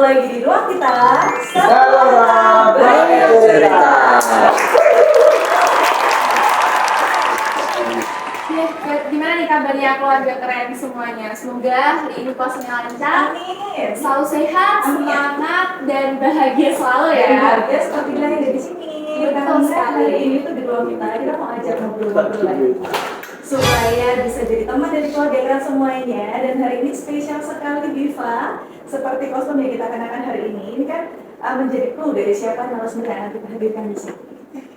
lagi di ruang kita. Salam banyak cerita. Gimana nih kabarnya keluarga keren semuanya? Semoga hari ini puasanya lancar, selalu sehat, semangat, dan bahagia selalu ya. Bahagia seperti yang ada di sini. Betul sekali. Hari ini tuh di ruang kita mau ajak ngobrol-ngobrol lagi supaya bisa jadi teman dari keluarga keren semuanya. Dan hari ini spesial sekali Diva. Seperti kostum yang kita kenakan hari ini kan menjadi clue dari siapa narasumber yang akan kita hadirkan di sini.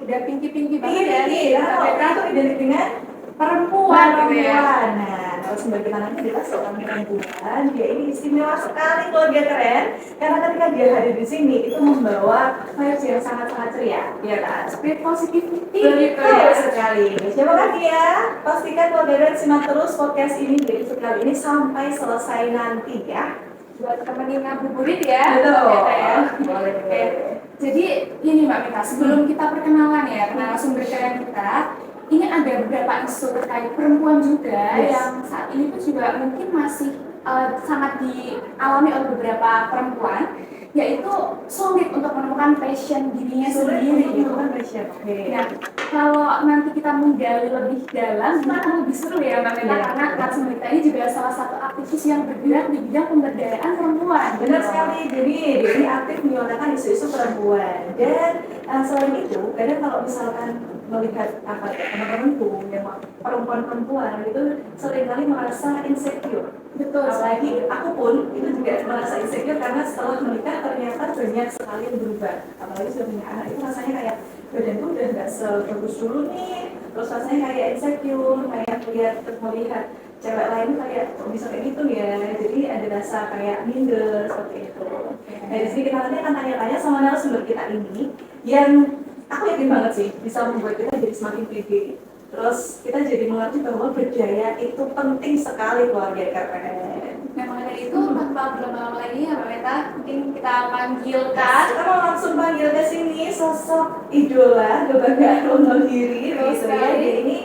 Udah pinky-pinky banget ya. Iya, mereka tuh identik dengan Perempuan gitu ya. Nah, narasumber kita nanti adalah seorang perempuan. Dia ini istimewa sekali keluarga keren karena ketika dia hadir di sini itu membawa vibes yang sangat-sangat ceria, ya kan? Spirit positivity Betul gitu ya. sekali. Siapakah dia? Pastikan keluarga keren simak terus podcast ini dari sekali ini sampai selesai nanti ya. Buat temenin ngabuburit ya. Betul. Ya. Boleh. Oke. Jadi ini Mbak Mita, sebelum kita perkenalan ya narasumber keren kita, ini ada beberapa isu terkait perempuan juga yang saat ini pun juga mungkin masih sangat dialami oleh beberapa perempuan, yaitu sulit untuk menemukan passion dirinya sendiri. Menemukan passion. Oke. Nah, kalau nanti kita menggali lebih dalam, itu akan lebih seru ya Mbak Meta, karena narasumber kita ini juga salah satu aktivis yang bergerak di bidang pemberdayaan perempuan. Benar sekali, jadi dia ini aktif menyuarakan isu-isu perempuan. Dan selain itu, kadang kalau misalkan melihat teman-temanku yang perempuan-perempuan itu seringkali merasa insecure. Betul. Apalagi aku pun itu juga merasa insecure karena setelah menikah ternyata banyak sekali yang berubah. Apalagi sudah punya anak itu rasanya kayak badanku udah nggak sebagus dulu nih. Terus rasanya kayak insecure, kayak melihat cewek lain kayak kok bisa kayak gitu ya. Jadi ada rasa kayak minder seperti itu. Nah di sini kita nanti akan tanya-tanya sama narasumber kita ini yang aku yakin banget sih bisa membuat kita jadi semakin pede. Terus kita jadi mengerti bahwa berdaya itu penting sekali keluarga keren. Nah, mengenai itu tanpa berlama-lama lagi ya Mbak Meta, mungkin kita panggilkan. Kita mau langsung panggil ke sini sosok idola, kebanggaan Wonogiri, gitu ya. Dia ini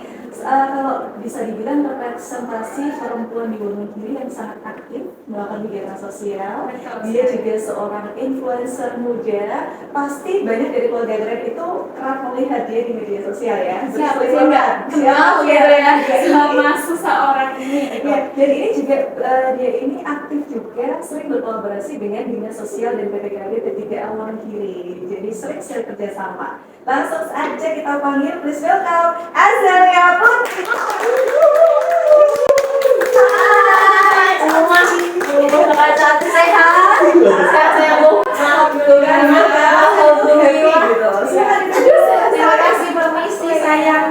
kalau bisa dibilang representasi perempuan di Wonogiri yang sangat aktif melakukan kegiatan sosial. Dia juga seorang influencer muda. Pasti banyak dari keluarga keren itu kerap melihat dia di media sosial ya. Siapa sih nggak kenal gitu ya sama seseorang ini gitu. Ya, jadi ini juga dia ini aktif juga sering berkolaborasi dengan dinas sosial dan PPKB P3A Wonogiri. Jadi sering kerja sama. Langsung aja kita panggil, please welcome Azalia Putri. Hai semua, kakak cantik sehat, sehat Bu. Alhamdulillah. Terima kasih permisi sayang.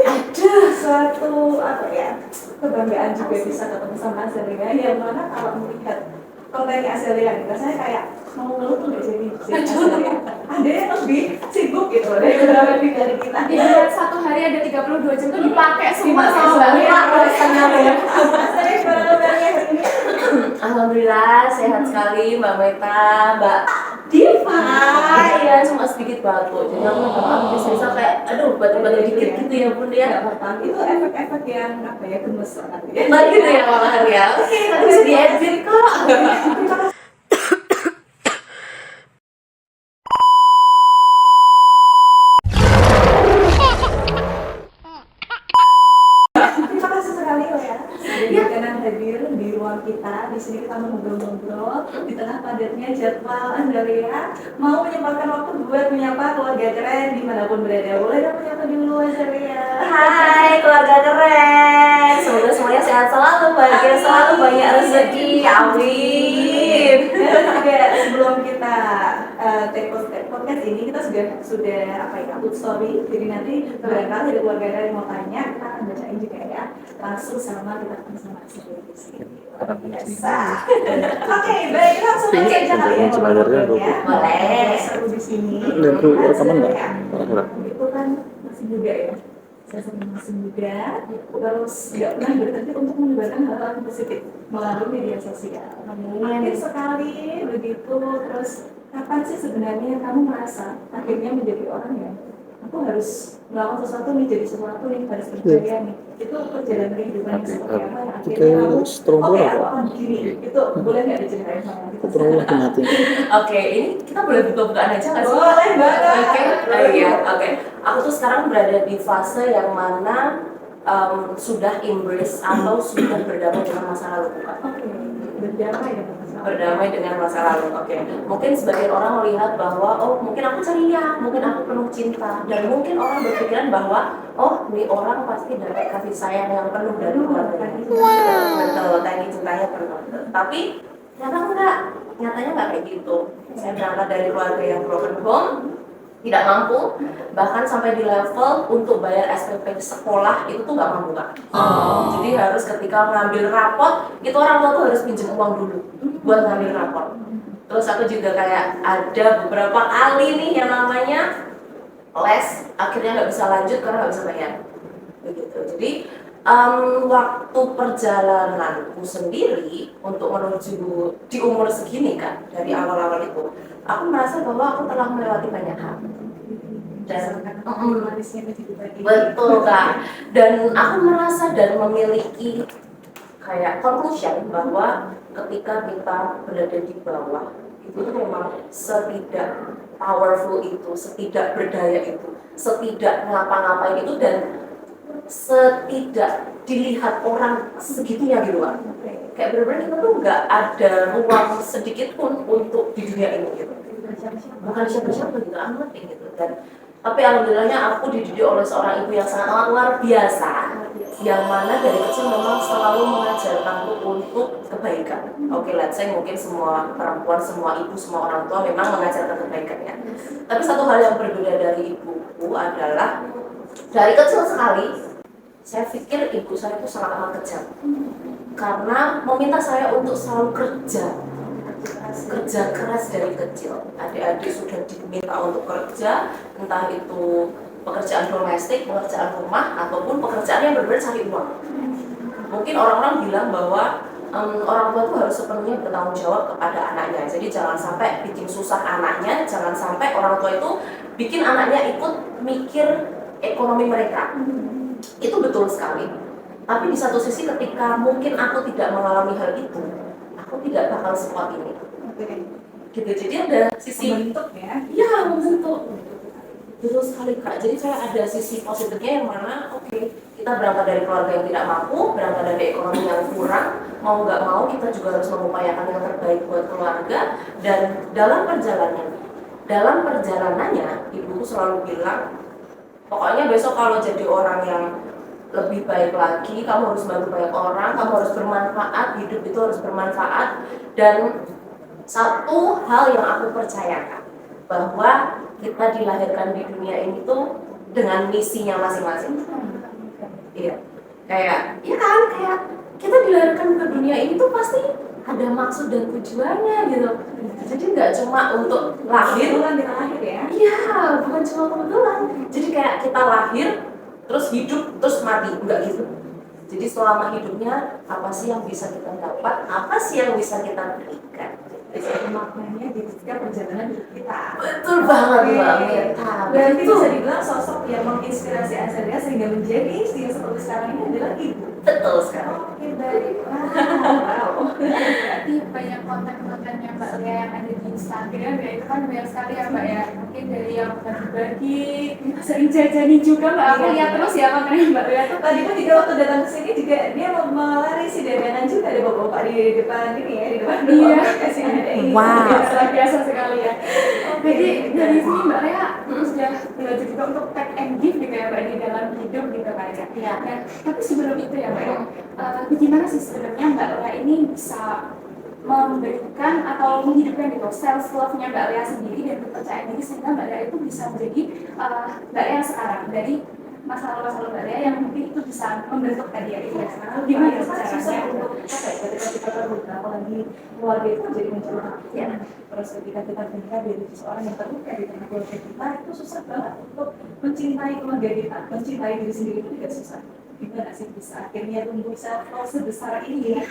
Aduh, suatu apa ya kebanggaan juga bisa ketemu sama Azalia yang mana kalau melihat kontennya Azalia rasanya kayak mau ngeluh tuh nggak jadi Azalia. Ada yang lebih sibuk gitu dari kita. Di bulan satu hari ada 32 jam tuh dipakai semua sama Mbak Meta. Alhamdulillah sehat sekali Mbak Meta, Mbak Diva. Ya cuma sedikit batu, jadi aku bisa kayak aduh batu-batu dikit gitu ya Bun ya. Itu efek-efek yang apa ya gemes banget ya. Nah gitu ya malahan ya. Oke, nanti bisa diedit kok. Terima kasih sekali loh ya sudah berkenan hadir di ruang kita. Di sini kita mau ngobrol-ngobrol di tengah padatnya jadwal Azalia. Mau menyempatkan waktu buat menyapa keluarga keren dimanapun berada. Boleh dong menyapa dulu Azalia. Hai keluarga keren, semoga semuanya sehat selalu, bahagia selalu, banyak rezeki, amin. Dan juga sebelum kita take podcast ini kita sudah apa ya upload story. Jadi nanti barangkali ada keluarga keren yang mau tanya kita akan bacain juga ya langsung sama kita sama Azalia di sini. Biasa. Oke, baik kita langsung aja kali ya. Boleh. Seru di sini. Dan itu rekaman nggak? Itu kan masih muda ya. Saya masih muda, terus nggak pernah berhenti untuk menyebarkan hal-hal positif melalui media sosial. Aktif sekali begitu. Terus kapan sih sebenarnya kamu merasa akhirnya menjadi orang yang aku harus melakukan sesuatu nih, jadi sesuatu nih, harus berjaya nih. Itu perjalanan kehidupan yang seperti apa yang akhirnya kamu strombol oke apa? aku akan begini, itu boleh nggak diceritain sama kita? Strombol lagi mati. Oke, ini kita boleh buka-bukaan aja nggak sih? Boleh banget. Oke, iya, oke. Aku tuh sekarang berada di fase yang mana sudah embrace atau sudah berdamai dengan masa lalu. Oke, berdamai dengan masalah. Berdamai dengan masa lalu. Oke. Mungkin sebagian orang melihat bahwa oh mungkin aku ceria, mungkin aku penuh cinta, dan mungkin orang berpikiran bahwa oh ini orang pasti dapat kasih sayang yang penuh dari keluarga. Betul, tadi cintanya penuh. Tapi ternyata enggak, nyatanya enggak kayak gitu. Saya berangkat dari keluarga yang broken home, tidak mampu, bahkan sampai di level untuk bayar SPP sekolah itu tuh nggak mampu Kak. Jadi harus ketika ngambil rapot itu orang tua tuh harus pinjam uang dulu buat ngambil rapot. Terus aku juga kayak ada beberapa kali nih yang namanya les, akhirnya nggak bisa lanjut karena nggak bisa bayar. Begitu. Jadi waktu perjalananku sendiri untuk menuju di umur segini kan dari awal-awal itu, aku merasa bahwa aku telah melewati banyak hal. Dan manisnya kehidupan ini. betul Kak. Dan aku merasa dan memiliki kayak conclusion bahwa ketika kita berada di bawah itu tuh memang setidak powerful itu, setidak berdaya itu, setidak ngapa-ngapain itu, dan setidak dilihat orang segitunya gitu Kak. Kayak bener-bener kita tuh nggak ada ruang sedikit pun untuk di dunia ini gitu. Bukan siapa-siapa gitu, amat gitu. Dan tapi alhamdulillahnya aku dididik oleh seorang ibu yang sangat luar biasa, yang mana dari kecil memang selalu mengajarkanku untuk kebaikan. Oke, let's say mungkin semua perempuan, semua ibu, semua orang tua memang mengajarkan kebaikannya. Tapi satu hal yang berbeda dari ibuku adalah dari kecil sekali saya pikir ibu saya itu sangat amat kejam, karena meminta saya untuk selalu kerja keras dari kecil. Adik-adik sudah diminta untuk kerja, entah itu pekerjaan domestik, pekerjaan rumah, ataupun pekerjaan yang benar-benar cari uang. Mungkin orang-orang bilang bahwa orang tua itu harus sepenuhnya bertanggung jawab kepada anaknya. Jadi jangan sampai bikin susah anaknya, jangan sampai orang tua itu bikin anaknya ikut mikir ekonomi mereka. Itu betul sekali. Tapi di satu sisi ketika mungkin aku tidak mengalami hal itu, aku tidak bakal sekuat ini. Gitu. Jadi ada sisi Membentuk ya. iya, membentuk. Betul sekali Kak. Jadi saya ada sisi positifnya yang mana oke, kita berangkat dari keluarga yang tidak mampu, berangkat dari ekonomi yang kurang, mau nggak mau kita juga harus mengupayakan yang terbaik buat keluarga. Dan dalam perjalanannya ibuku selalu bilang, pokoknya besok kalau jadi orang yang lebih baik lagi, kamu harus bantu banyak orang, kamu harus bermanfaat, hidup itu harus bermanfaat. Dan satu hal yang aku percayakan, bahwa kita dilahirkan di dunia ini tuh dengan misinya masing-masing. Iya, kayak kita dilahirkan ke dunia ini tuh pasti ada maksud dan tujuannya gitu. Jadi nggak cuma untuk lahir, Kebetulan kita lahir ya. iya, bukan cuma kebetulan. Jadi kayak kita lahir, terus hidup, terus mati, enggak gitu. Jadi selama hidupnya apa sih yang bisa kita dapat, apa sih yang bisa kita berikan. Maknanya di setiap perjalanan hidup kita. Betul banget Mbak Meta. Berarti Betul. bisa dibilang sosok yang menginspirasi Azalia sehingga menjadi istri yang seperti sekarang ini adalah ibu. Betul sekali. Oke, baik. Wow. Berarti banyak konten-kontennya Mbak Lea yang ada di Instagram ya, itu kan banyak sekali ya Mbak ya. Mungkin dari yang berbagi, sering jajanin juga Mbak, aku Iya. lihat terus ya kontennya Mbak Lea tuh. Tadi pun juga waktu datang ke sini juga dia melarisi dagangan juga ada bapak-bapak di depan ini ya, di depan Iya. kasih ada ini. Biasa sekali ya. Jadi dari sini Mbak Lea sudah belajar juga untuk take and give gitu ya Mbak di dalam hidup gitu kan ya. Iya. Nah, tapi sebelum itu ya Mbak, bagaimana sih sebenarnya Mbak Lea ini bisa memberikan atau menghidupkan gitu self love-nya Mbak Lea sendiri dan kepercayaan diri sehingga Mbak Lea itu bisa menjadi Mbak Lea yang sekarang dari masa lalu Mbak Lea yang mungkin itu bisa membentuk tadi ya itu ya. Gimana Itu kan susah caranya? untuk apa ya, ketika kita terluka, apalagi keluarga itu menjadi mencurah. Ya. Terus ketika kita dengar dari seseorang yang terluka di tengah keluarga kita, itu susah banget untuk mencintai keluarga kita, mencintai diri sendiri itu juga susah. Gimana sih bisa akhirnya tumbuh self love sebesar ini?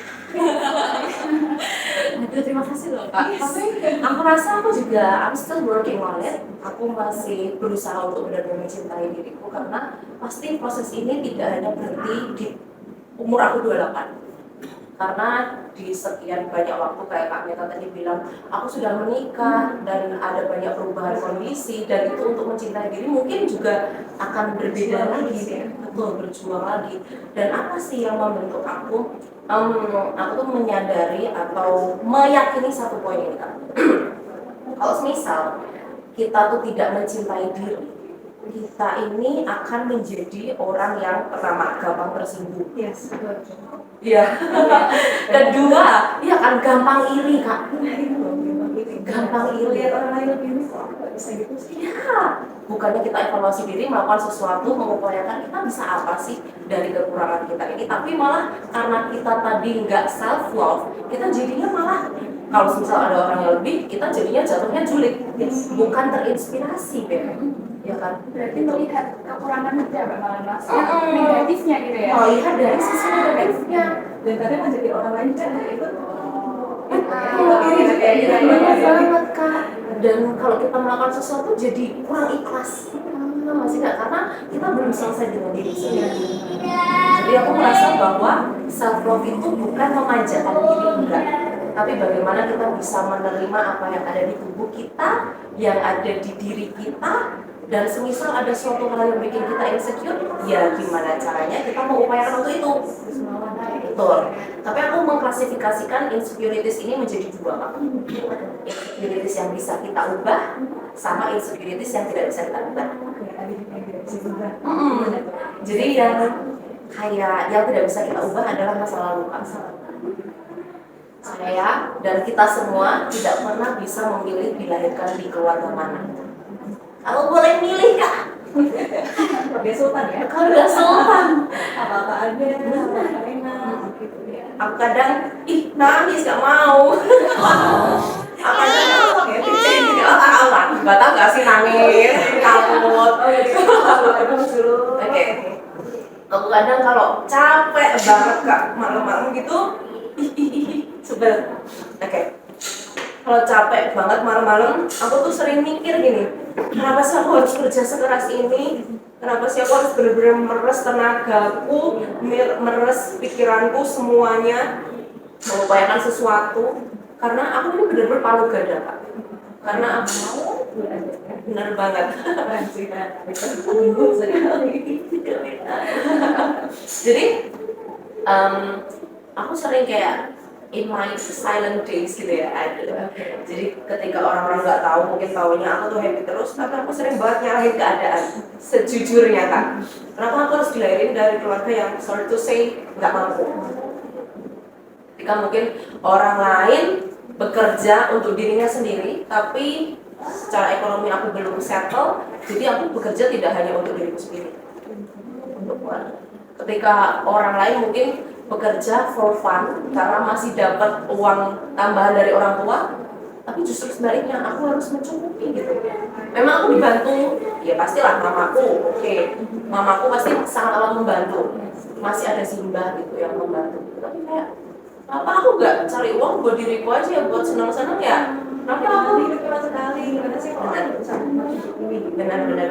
Aduh, terima kasih loh Kak. Tapi aku rasa aku juga I'm still working on it. Aku masih berusaha untuk benar-benar mencintai diriku, karena pasti proses ini tidak hanya berhenti di umur aku 28. Karena di sekian banyak waktu kayak Kak Meta tadi bilang, aku sudah menikah dan ada banyak perubahan kondisi, dan itu untuk mencintai diri mungkin juga akan berbeda lagi, betul, berjuang lagi. Dan apa sih yang membentuk aku? Aku tuh menyadari atau meyakini satu poin ini, Kak. Kalau misal kita tuh tidak mencintai diri, kita ini akan menjadi orang yang pertama gampang tersinggung. Yes, betul. Iya. Kedua, iya kan gampang iri, Kak. Gampang iri. Lihat orang lain lebih ini kok nggak bisa gitu sih. Iya. Bukannya kita evaluasi diri, melakukan sesuatu, mengupayakan kita bisa apa sih dari kekurangan kita ini, tapi malah karena kita tadi nggak self love, kita jadinya malah kalau misal ada orang yang lebih, kita jadinya jatuhnya julid, bukan terinspirasi, Beb. Ya kan? Berarti melihat kekurangan kita malah negatifnya gitu ya. Melihat dari sisi negatifnya. Dan kadang menjadi orang lain kan itu Benar banget, Kak. Dan kalau kita melakukan sesuatu jadi kurang ikhlas. Masih nggak, karena kita belum selesai dengan diri sendiri. Jadi aku merasa bahwa self love itu bukan memanjakan diri, enggak. Tapi bagaimana kita bisa menerima apa yang ada di tubuh kita, yang ada di diri kita, dan semisal ada suatu hal yang bikin kita insecure, ya gimana caranya kita mengupayakan untuk itu. Betul. Tapi aku mengklasifikasikan insecurities ini menjadi dua, Pak. Insecurities yang bisa kita ubah, sama insecurities yang tidak bisa kita ubah. Jadi yang kayak yang tidak bisa kita ubah adalah masa lalu, Kak. Saya dan kita semua tidak pernah bisa memilih dilahirkan di keluarga mana. Kalau boleh milih, Kak, dia sultan ya. kalau udah sultan, Apa-apa ada, apa-apa enak gitu ya. aku kadang nangis gak mau. Apa nggak tahu nggak sih nangis, takut. Oke. Aku kadang kalau capek banget, Kak, malam-malam gitu, sebel. Oke. Kalau capek banget malam-malam, aku tuh sering mikir gini, kenapa sih aku harus kerja sekeras ini? Kenapa sih aku harus benar-benar meres tenagaku, meres pikiranku semuanya, mengupayakan sesuatu? Karena aku ini benar-benar palu gada, Kak. Karena aku mau, benar banget. Jadi, aku sering kayak in my silent days gitu ya, ada. Jadi ketika orang-orang nggak tahu, mungkin taunya aku tuh happy terus, tapi aku sering banget nyalahin keadaan. Sejujurnya, Kak, kenapa aku harus dilahirin dari keluarga yang sorry to say nggak mampu? Ketika mungkin orang lain bekerja untuk dirinya sendiri, tapi secara ekonomi aku belum settle, jadi aku bekerja tidak hanya untuk diriku sendiri, untuk keluarga. Ketika orang lain mungkin bekerja for fun karena masih dapat uang tambahan dari orang tua, tapi justru sebaliknya aku harus mencukupi gitu. Memang aku dibantu, ya pastilah mamaku, oke. Mamaku pasti sangat amat membantu, masih ada simbah gitu yang membantu. Tapi kayak, apa aku nggak cari uang buat diriku aja, buat senang-senang ya? Kenapa aku hidup cuma sekali, gimana sih kalau ada usaha benar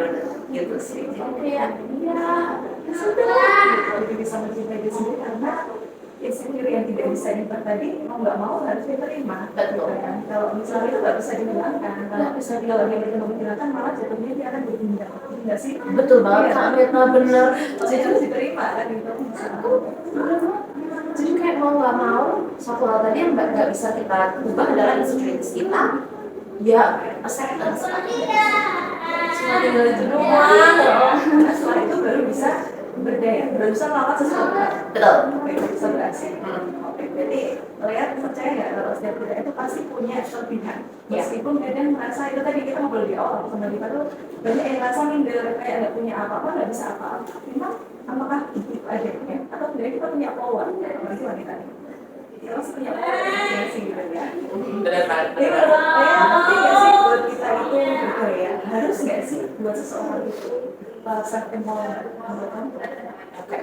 gitu sih. Jadi kayak, ya sudah lebih bisa mencintai diri sendiri karena insecure yang tidak bisa diubah tadi mau nggak mau harus diterima. Betul. Kan? Kalau misalnya itu nggak bisa dihilangkan, kalau misalnya kalau dia bertemu menghilangkan malah jatuhnya dia akan berpindah, nggak sih? betul banget, Kak Meta, bener. Jadi harus diterima kan itu. Jadi kayak mau nggak mau, suatu hal tadi yang nggak bisa kita ubah adalah insecurities kita. Ya, acceptance. Cuma tinggal itu doang. Nah, setelah itu baru bisa berdaya, baru bisa melakukan sesuatu. Betul. Baru bisa berhasil. Oke, jadi lihat percaya nggak kalau setiap kita itu pasti punya kelebihan. Meskipun kadang merasa itu tadi kita ngobrol di awal sama kita tuh banyak yang merasa minder kayak nggak punya apa-apa, nggak bisa apa-apa. Memang apakah itu aja ya? Atau sebenarnya kita punya power? Apalagi wanita ini. Kita masih punya power sih gitu ya. Benar banget. Jadi menurut saya penting nggak sih buat kita itu berkarya? Harus nggak sih buat seseorang itu self empowerment? Oke.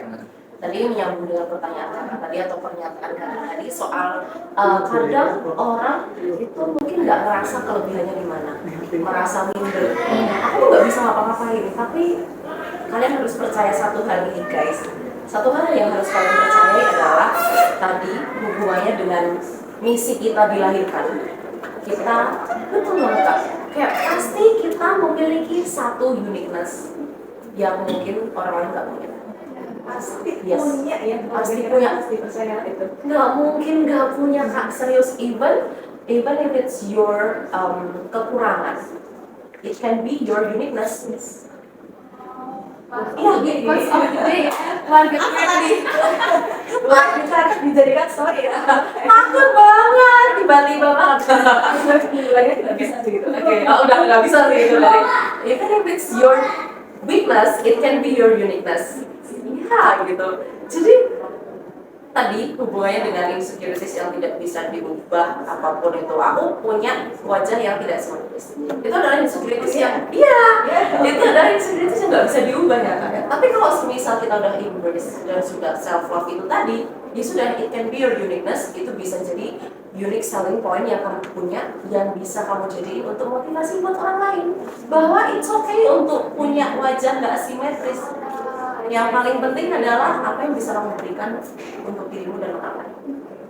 Tadi menyambung dengan pertanyaan kakak tadi atau pernyataan kakak tadi soal kadang orang itu mungkin nggak merasa kelebihannya di mana, merasa minder. Aku nggak bisa ngapa-ngapain, tapi kalian harus percaya satu hal ini, guys. satu hal yang harus kalian percayai adalah tadi hubungannya dengan misi kita dilahirkan. Kita betul banget Kak, kayak pasti kita memiliki satu uniqueness yang mungkin orang lain nggak punya. Pasti Yes. punya ya, Pasti punya. pasti percaya itu. Nggak mungkin nggak punya Kak, serius. Even if it's your kekurangan, it can be your uniqueness. Iya, because of the day ya, keluarga kita nih. Wah, kita dijadikan story ya. Takut banget, tiba-tiba banget. Mulainya tidak bisa gitu. Oke, udah nggak bisa sih itu dari. Even if it's your weakness, it can be your uniqueness. Ya, gitu. Jadi tadi hubungannya dengan insecurities yang tidak bisa diubah apapun itu. Aku punya wajah yang tidak sempurna. Itu adalah insecurities yang itu adalah insecurities yang nggak bisa diubah ya Kak. Tapi kalau semisal kita udah embrace dan sudah self love itu tadi, ya sudah, it can be your uniqueness. Itu bisa jadi unique selling point yang kamu punya, yang bisa kamu jadiin untuk motivasi buat orang lain. Bahwa it's okay untuk punya wajah nggak simetris. Yang paling penting adalah apa yang bisa kamu berikan untuk dirimu dan orang lain.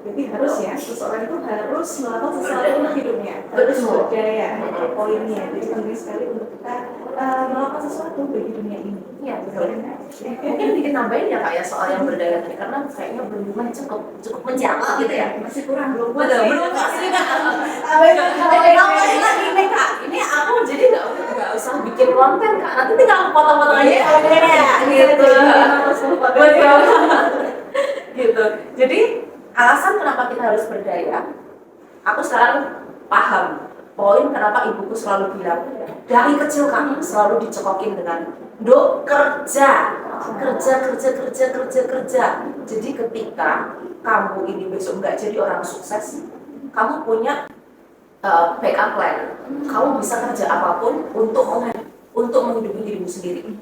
Jadi harus ya, seseorang itu harus melakukan sesuatu untuk hidupnya. Harus Betul. berdaya, poinnya. Jadi penting sekali untuk kita melakukan sesuatu bagi dunia ini. Iya, betul. Mungkin dikit nambahin ya Kak ya soal yang berdaya tadi, karena kayaknya belum cukup menjawab gitu ya. Masih kurang, belum Betul, belum pasti Kak. Nambahin lagi nih Kak. Ini aku jadi nggak usah bikin konten Kak. Nanti tinggal aku potong-potong aja gitu. Betul. Gitu. Jadi alasan kenapa kita harus berdaya, aku sekarang paham poin kenapa ibuku selalu bilang dari kecil Kak selalu dicekokin dengan Dok, kerja. Jadi ketika kamu ini besok nggak jadi orang sukses, kamu punya backup plan. Kamu bisa kerja apapun untuk menghidupi dirimu sendiri.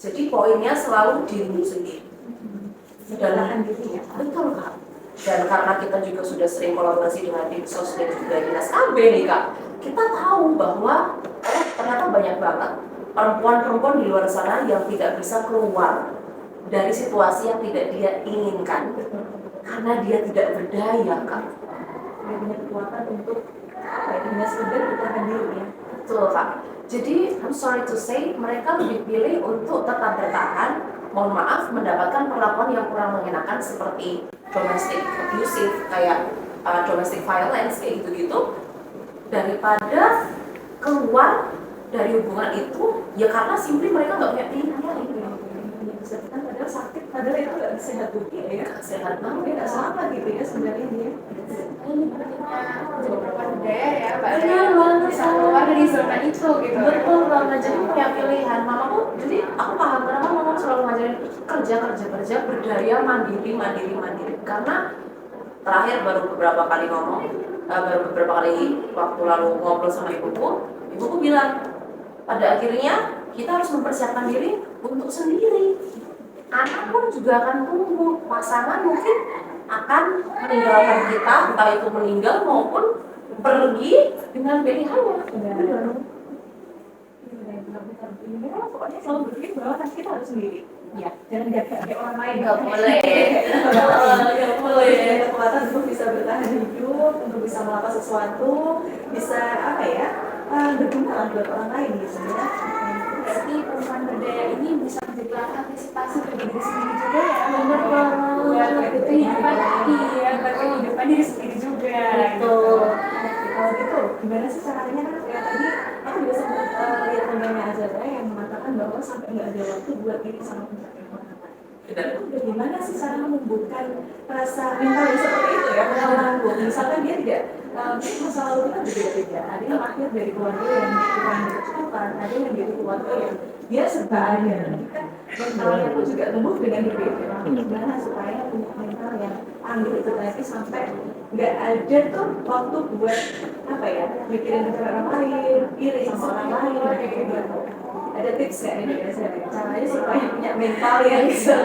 Jadi poinnya selalu dirimu sendiri. Dan diri ya. betul Kak. Dan karena kita juga sudah sering kolaborasi dengan Dinsos dan juga Dinas KB nih Kak, kita tahu bahwa ternyata banyak banget perempuan-perempuan di luar sana yang tidak bisa keluar dari situasi yang tidak dia inginkan karena dia tidak berdaya Kak. Dia punya kekuatan untuk dengan sekedar bertahan diri ya. Betul Kak. Jadi I'm sorry to say, mereka lebih pilih untuk tetap bertahan, mohon maaf, mendapatkan perlakuan yang kurang mengenakan seperti domestic abusive, kayak domestic violence kayak gitu-gitu, daripada keluar dari hubungan itu ya karena simply mereka nggak punya pilihan lain. Bisa kan padahal sakit, padahal itu nggak sehat juga ya. Sehat banget. Dia nggak sama gitu ya sebenarnya dia. Ini pentingnya beberapa budaya ya Mbak. Benar banget. Bisa keluar dari zona itu gitu. Betul banget, jadi punya pilihan. Mamaku, jadi aku paham kenapa mama selalu ngajarin kerja, berdaya, mandiri. Karena terakhir baru beberapa kali waktu lalu ngobrol sama ibuku bilang, pada akhirnya kita harus mempersiapkan diri untuk sendiri. Anak pun juga akan tumbuh, pasangan mungkin akan meninggalkan kita, entah itu meninggal maupun pergi dengan pilihannya. Pokoknya selalu berpikir bahwa kan kita harus sendiri. Ya, Jangan kayak orang lain. nggak boleh. Nggak boleh. Kekuatan untuk bisa bertahan hidup, untuk bisa melakukan sesuatu, bisa berguna lah buat orang lain gitu ya. Berarti perempuan berdaya ini bisa menjadi langkah antisipasi bagi diri sendiri juga ya. Bener banget. Buat kehidupan, buat kehidupan diri sendiri juga. Betul. Kalau gitu, gimana sih caranya kan? Ya tadi aku juga sempat lihat kontennya Azara yang mengatakan bahwa sampai nggak ada waktu buat diri sama pencapaian orang lain. Benar. Bagaimana sih cara menumbuhkan rasa mental yang seperti itu ya, menangguh. Misalkan dia tidak, mungkin masa lalu kita berbeda-beda. Ada yang lahir dari keluarga yang kurang berkecukupan, ada yang dari keluarga yang dia serba ada. Nanti kan mentalnya pun juga tumbuh dengan berbeda. Gimana supaya punya mental yang tangguh itu tadi sampai nggak ada tuh waktu buat mikirin orang lain, iri sama orang lain, kayak gitu. Ada tips nggak nih biasanya caranya supaya punya mental yang bisa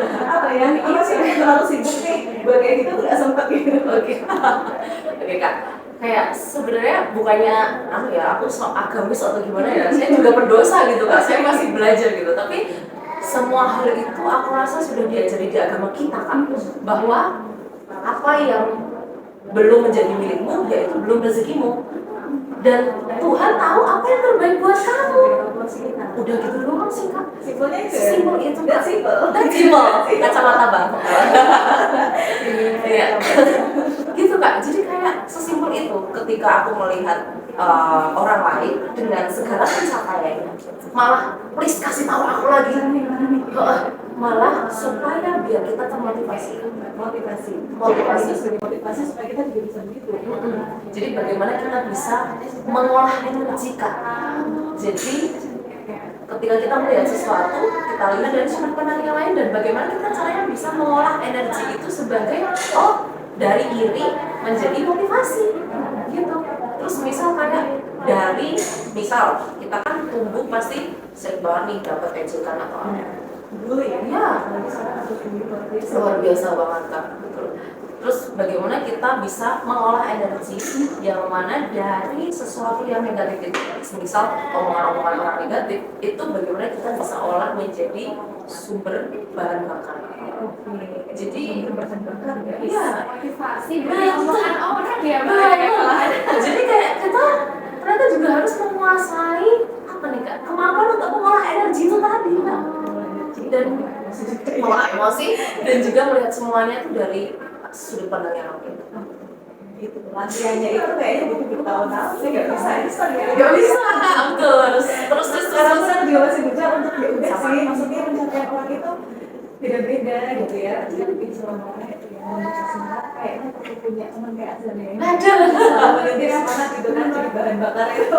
terlalu sibuk nih buat kayak gitu nggak sempat gitu. Oke Kak, kayak sebenarnya bukannya aku sok agamis atau gimana ya, saya juga berdosa gitu Kak, saya masih belajar gitu, tapi semua hal itu aku rasa sudah diajari di agama kita kan, bahwa apa yang belum menjadi milikmu yaitu belum rezekimu, dan Tuhan tahu apa yang terbaik buat kamu. Udah gitu doang sih Kak. Simpelnya itu. Simpel itu Dan Kak. simpel. Dan simpel. Kacamata Bang. Iya. Gitu Kak. Jadi kayak sesimpel itu ketika aku melihat orang lain dengan segala pencapaiannya, malah please kasih tahu aku lagi. Malah supaya biar kita termotivasi. Motivasi supaya kita juga bisa begitu. Jadi bagaimana kita bisa mengolah energi Kak. Jadi ketika kita melihat sesuatu, kita lihat dari sudut pandang yang lain, dan bagaimana kita caranya bisa mengolah energi itu sebagai dari iri menjadi motivasi gitu. Terus misal kayak dari misal kita kan tumbuh pasti sering banget nih dapat ejekan atau apa. Dulu ya. Ya, Apalagi sekarang aku luar biasa banget Kak. Betul. Terus bagaimana kita bisa mengolah energi yang mana dari sesuatu yang negatif itu, misal omongan-omongan orang negatif, itu bagaimana kita bisa olah menjadi sumber bahan bakar. Jadi bahan bakar ya. iya, Motivasi dari omongan orang ya Mbak. jadi kayak kita ternyata juga harus menguasai apa nih Kak, kemampuan untuk mengolah energi itu tadi Kak. Dan mengolah emosi dan juga melihat semuanya itu dari sudut pandang yang lain. Itu latihannya itu kayaknya butuh bertahun-tahun sih, nggak bisa instan ya. Gak bisa Kak, betul. Terus Sekarang saya juga masih belajar untuk ya udah sih, maksudnya pencapaian orang itu beda-beda gitu ya. Dia lebih semangat itu ya, menuju semangat kayaknya perlu punya teman kayak Azan ya. ada. Menjadi semangat gitu kan, jadi bahan bakar itu.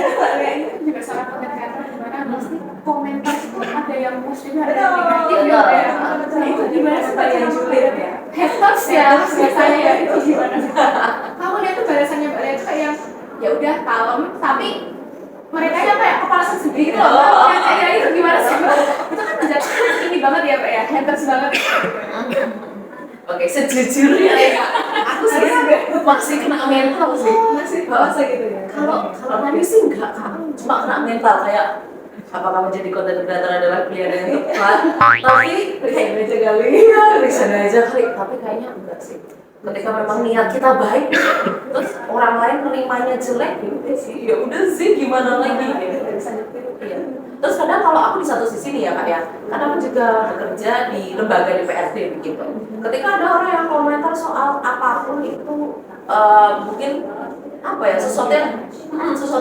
Kayaknya Juga seorang konten creator gimana pasti komentar itu ada yang positif ada betul, yang negatif betul, gitu ya. betul. Itu gimana sih Supaya cara julid ya. haters ya biasanya ya, itu gimana sih? Kamu lihat tuh balasannya Mbak Lea itu kayak yang ya udah kalem tapi mereka yang kayak kepala sendiri gitu loh. Kayak itu gimana sih Mbak? Itu kan menjadi ini banget ya Mbak ya, haters banget. Oke, sejujurnya ya Kak, aku sih masih kena mental sih. Masih bawasa gitu ya. Kalau tadi sih enggak Kak, cuma kena mental kayak apakah menjadi konten creator adalah pilihan yang tepat? Tapi Kayak aja kali. iya, bisa aja kali. Tapi kayaknya enggak sih. Ketika memang niat kita baik, terus orang lain menerimanya jelek, ya udah sih gimana lagi? Nggak bisa nyetir. Iya. Terus kadang kalau aku di satu sisi nih ya Kak ya, kan aku juga bekerja di lembaga DPRD begitu. Ketika ada orang yang komentar soal apapun itu mungkin apa ya, sesuatu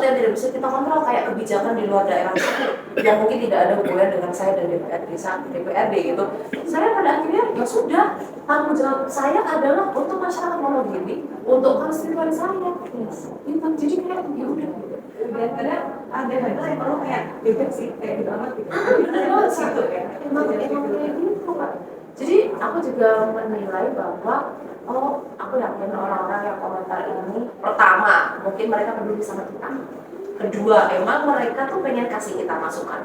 yang tidak bisa kita kontrol, kayak kebijakan di luar daerah yang mungkin tidak ada hubungan dengan saya dan DPRD gitu. Saya pada akhirnya ya sudah, tanggung jawab saya adalah untuk masyarakat Wonogiri, untuk konstituen saya. Gitu. Jadi kayak ya udah. Dan kadang ada hal yang perlu kayak bebek sih, kayak gitu amat gitu. Bener banget sih. Gitu ya. Emang kayak gitu Kak. Jadi aku juga menilai bahwa aku yakin orang-orang yang komentar ini, pertama mungkin mereka peduli sama kita, kedua emang mereka tuh pengen kasih kita masukan.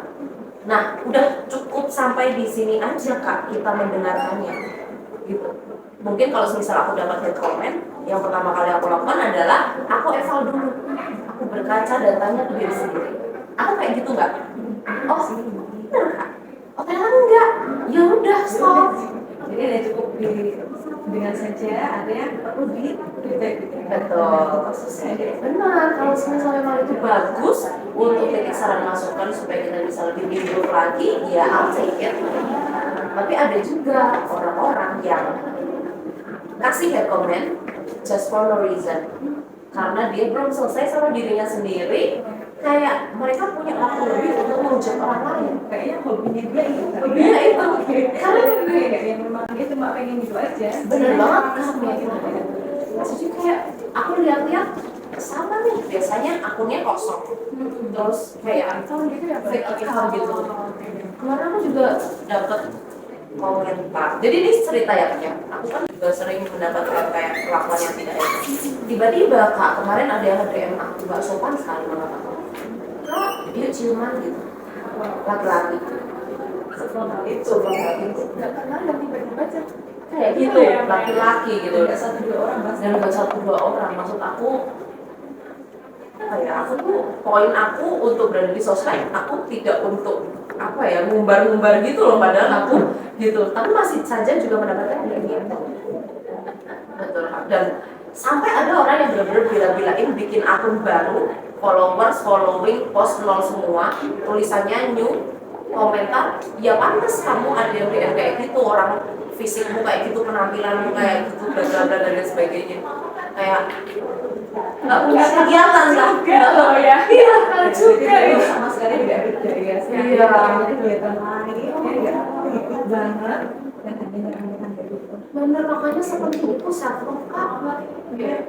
Nah udah cukup sampai di sini aja Kak kita mendengarkannya gitu. Mungkin kalau misal aku dapat hate comment, yang pertama kali aku lakukan adalah aku eval dulu, aku berkaca dan tanya ke diri sendiri, aku kayak gitu nggak? Oh bener Kak? Oh ternyata enggak, ya udah stop. Jadi ada cukup dengan saja ada yang perlu di feedback gitu. Betul. Khususnya aja. Benar, kalau misalnya memang itu bagus untuk kritik saran masukan supaya kita bisa lebih improve lagi, ya I'll take it. Tapi ada juga orang-orang yang kasih hate comment just for no reason, karena dia belum selesai sama dirinya sendiri. Kayak mereka punya waktu lebih untuk menghujat orang lain. Kayaknya hobinya dia itu. Hobinya itu. Karena gue kayak yang memang dia cuma pengen gitu aja. Bener banget kan ya. Jadi kayak aku lihat-lihat sama nih, biasanya akunnya kosong. Terus kayak Gitu ya fake account gitu. Kemarin aku juga dapat komentar. Jadi ini cerita ya Kak ya. Aku kan juga sering mendapatkan kayak perlakuan yang tidak enak. Tiba-tiba Kak, kemarin ada yang DM aku, gak sopan sekali banget aku. Kak, yuk ciuman gitu. Laki-laki. Itu nggak kenal dan tiba-tiba aja Kayak gitu, laki-laki gitu. Nggak satu dua orang mas. Dan gak satu dua orang. Maksud aku, apa ya, aku tuh poin aku untuk berada di sosmed, aku tidak untuk apa ya, ngumbar-ngumbar gitu loh, padahal aku gitu, tapi masih saja juga mendapatkan kayak gitu. Betul Kak. Dan sampai ada orang yang benar-benar bila-bilain bikin akun baru, followers, following, post nol semua, tulisannya new, komentar, ya pantas kamu ada yang DM kayak gitu, orang fisikmu kayak gitu, penampilanmu kayak gitu, bla bla bla dan lain sebagainya. Kayak nggak punya kegiatan kan? Oh ya. Iya, Kalau Jadi juga itu ya. sama sekali tidak berdaya sih. Iya. Kelihatan lain, ya nggak ikut banget dan hanya nyerang-nyerang kayak gitu. Bener, makanya seperti itu self love Kak. Iya,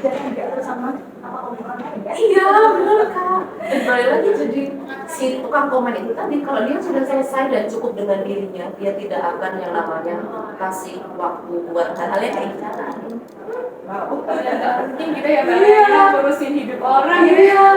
jarang nggak harus sama omongan lain ya. Iya, bener Kak. Dan balik lagi, jadi si tukang komen itu tadi, kalau dia sudah selesai dan cukup dengan dirinya, dia tidak akan yang namanya kasih waktu buat hal-hal yang kayak gitu. Yang nggak penting gitu ya Mbak, Iya. ya, ngurusin hidup orang gitu. Iya,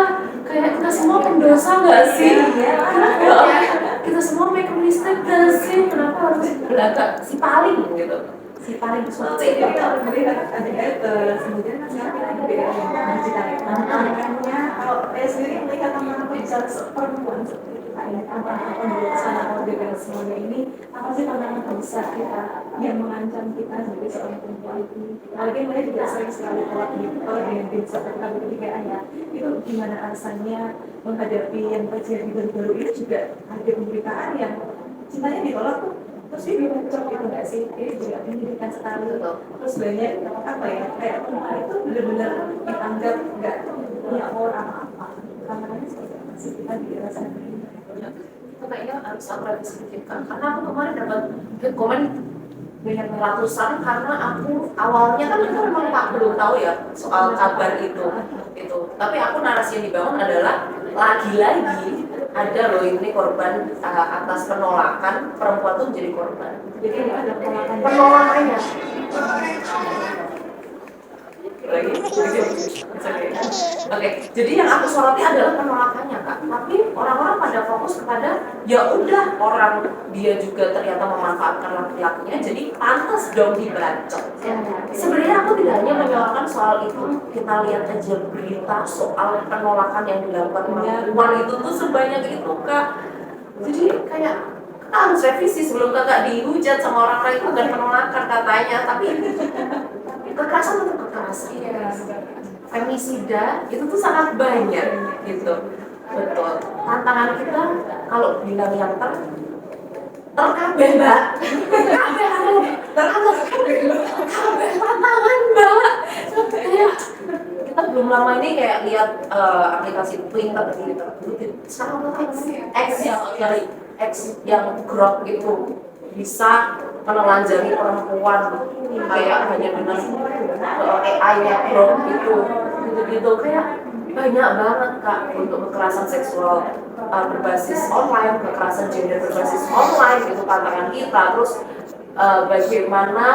kayak kita semua pendosa nggak sih? Kenapa kita semua make a mistake nggak sih? Kenapa harus belakang si paling gitu? Si paling suci Jadi gitu. kalau melihat ada haters, kemudian kan sekarang kita ada yang menciptakan makanya kalau saya sendiri melihat tantangan bisa perempuan seperti kita ini tantangan di sana dengan semuanya ini apa sih tantangan terbesar kita yang mengancam kita sebagai seorang perempuan ini? Apalagi mereka juga sering sekali tolak dengan tim seperti kami ketigaan ya, itu gimana rasanya menghadapi yang terjadi baru-baru ini juga ada pemberitaan yang cintanya ditolak tuh terus dia cocok gitu nggak sih? Ini juga menyedihkan sekali. Terus banyak apa ya, kayak perempuan itu benar-benar dianggap nggak punya orang apa. Tantangannya seperti apa sih kita dirasakan ini? Itu kayaknya harus aku revisi sedikit kan, karena aku kemarin dapat komen banyak ratusan, karena aku awalnya kan itu memang Pak belum tahu ya soal kabar itu, tapi aku narasi yang dibangun adalah lagi-lagi ada loh ini korban atas penolakan, perempuan tuh menjadi korban. Jadi ini ada penolakan. Penolakannya lagi. Oke, jadi yang aku soroti adalah penolakannya Kak. Tapi orang-orang pada fokus kepada ya udah orang dia juga ternyata memanfaatkan laki-lakinya, jadi pantas dong dibacok. Sebenarnya aku tidak hanya menyoroti soal itu, kita lihat aja berita soal penolakan yang dilakukan perempuan itu tuh sebanyak itu Kak. Jadi kayak kita harus revisi sebelum kakak dihujat sama orang lain, itu bukan penolakan katanya, tapi kekerasan untuk kekerasan. Femisida itu tuh sangat banyak gitu. Betul. Tantangan kita kalau bilang yang terkabeh Mbak. Terkabeh tantangan Mbak. Kayak kita belum lama ini kayak lihat aplikasi Twitter gitu. Sekarang X yang grok itu bisa menelanjangi perempuan kayak hanya dengan AI yang grok itu gitu kayak banyak banget Kak untuk kekerasan seksual berbasis online, kekerasan gender berbasis online itu tantangan kita. Terus bagaimana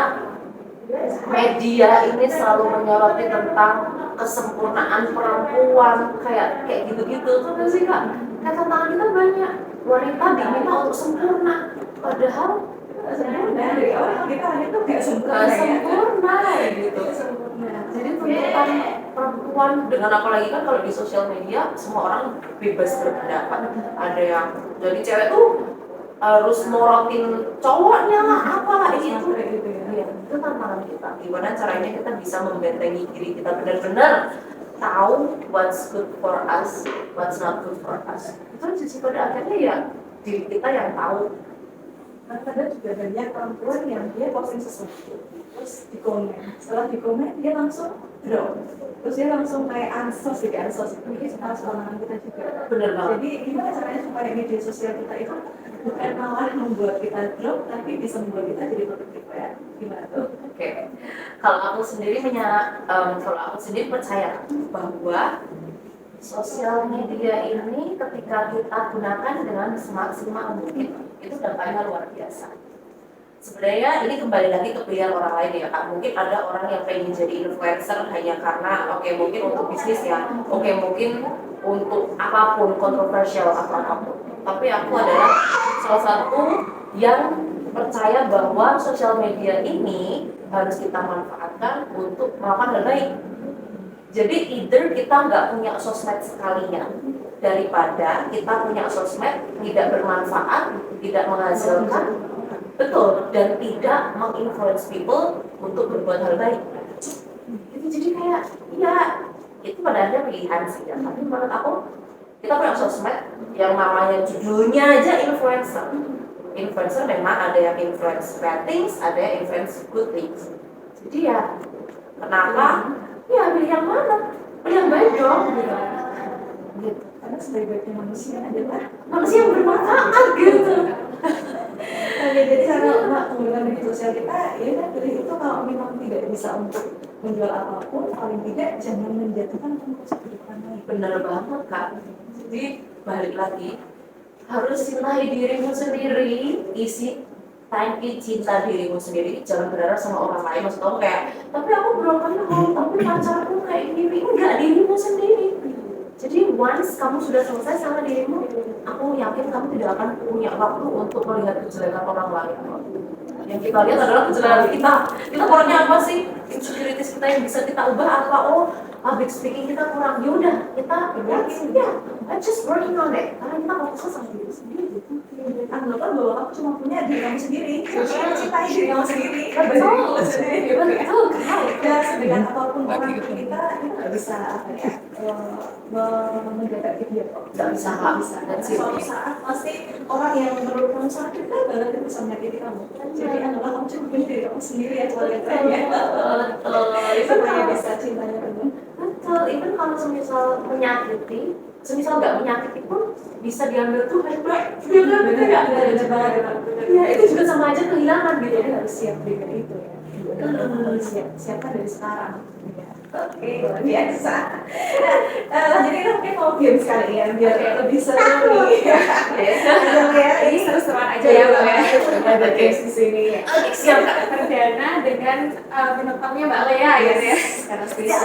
media ini selalu menyoroti tentang kesempurnaan perempuan kayak gitu-gitu tuh sih Kak. Kayak tantangan kita banyak, wanita diminta untuk sempurna padahal Sempurna dari awal kita itu nggak sempurna ya. sempurna gitu. Jadi tuntutan perempuan dengan apalagi kan kalau di sosial media semua orang bebas berpendapat. Ada yang jadi cewek tuh harus morotin cowoknya lah apalah gitu. Iya, itu tantangan kita. Gimana caranya kita bisa membentengi diri kita benar-benar tahu what's good for us, what's not good for us. Itu jadi pada akhirnya ya diri kita yang tahu. Kadang juga banyak perempuan yang dia posting sesuatu terus dikomen, setelah dikomen dia langsung drop, terus dia langsung kayak ansos itu salah kelemahan kita juga. Bener banget. Jadi gimana caranya supaya media sosial kita itu bukan malah membuat kita drop tapi bisa membuat kita jadi produktif ya? Gimana tuh? Oke. Kalau aku sendiri percaya bahwa sosial media ini ketika kita gunakan dengan semaksimal mungkin itu dampaknya luar biasa. Sebenarnya ini kembali lagi ke pilihan orang lain ya Kak. Mungkin ada orang yang pengen jadi influencer hanya karena mungkin untuk bisnis ya, mungkin untuk apapun kontroversial atau apapun. Tapi aku adalah salah satu yang percaya bahwa sosial media ini harus kita manfaatkan untuk melakukan hal baik. Jadi either kita nggak punya sosmed sekalian daripada kita punya sosmed tidak bermanfaat, tidak menghasilkan, betul, dan tidak menginfluence people untuk berbuat hal baik. Itu jadi kayak, ya itu pada akhirnya pilihan sih ya. Tapi menurut aku kita punya sosmed yang namanya judulnya aja influencer. Influencer memang ada yang influence bad things, ada yang influence good things. Jadi ya kenapa? Ya pilih yang mana? Pilih yang baik dong. Gitu. Karena sebaik-baiknya manusia adalah Manusia yang bermanfaat gitu. Oke, jadi kalau menggunakan media sosial kita, ya kan pilih itu kalau memang tidak bisa untuk menjual apapun, paling tidak jangan menjatuhkan konkursi ke depan lagi. Bener banget Kak. Jadi balik lagi, harus cintai dirimu sendiri, isi tangki cinta dirimu sendiri, jangan berharap sama orang lain. Maksud kamu kayak, tapi aku belum kenal, tapi pacarku kayak gini. Enggak, dirimu sendiri. Jadi once kamu sudah selesai sama dirimu, aku yakin kamu tidak akan punya waktu untuk melihat kejelekan orang lain. Yang kita lihat adalah kejelekan kita. Kita kurangnya apa sih? Insecurities kita yang bisa kita ubah apa? Oh, public speaking kita kurang. Yaudah, kita yakin ya. I'm just working on it. Karena kita fokus sama diri sendiri. Anggaplah bahwa kamu cuma punya diri kamu sendiri, cintai diri kamu sendiri. Betul, betul. Dan sedekat apapun orang kita nggak bisa apa ya menjaga dia kok. Nggak bisa. Dan suatu saat pasti orang yang menurut kamu sakit kan banget itu bisa menyakiti kamu. Jadi anggaplah kamu cuma punya diri kamu sendiri ya keluarga kalian. Itu kayak bisa cintanya penuh. Betul, even kalau semisal menyakiti, semisal nggak menyakiti pun bisa diambil Tuhan, Mbak. Dia kan kayak ya itu juga sama aja kehilangan gitu. Jadi harus siap dengan itu ya. Harus siapkan dari sekarang. Oke, luar biasa. Jadi kita mungkin mau game sekali ya, biar lebih seru nih. Ini seru-seruan aja ya Mbak ya. Ada games di sini. Oke, siap Kak. Perdana dengan penontonnya Mbak Lea gitu ya. Sekarang spesial.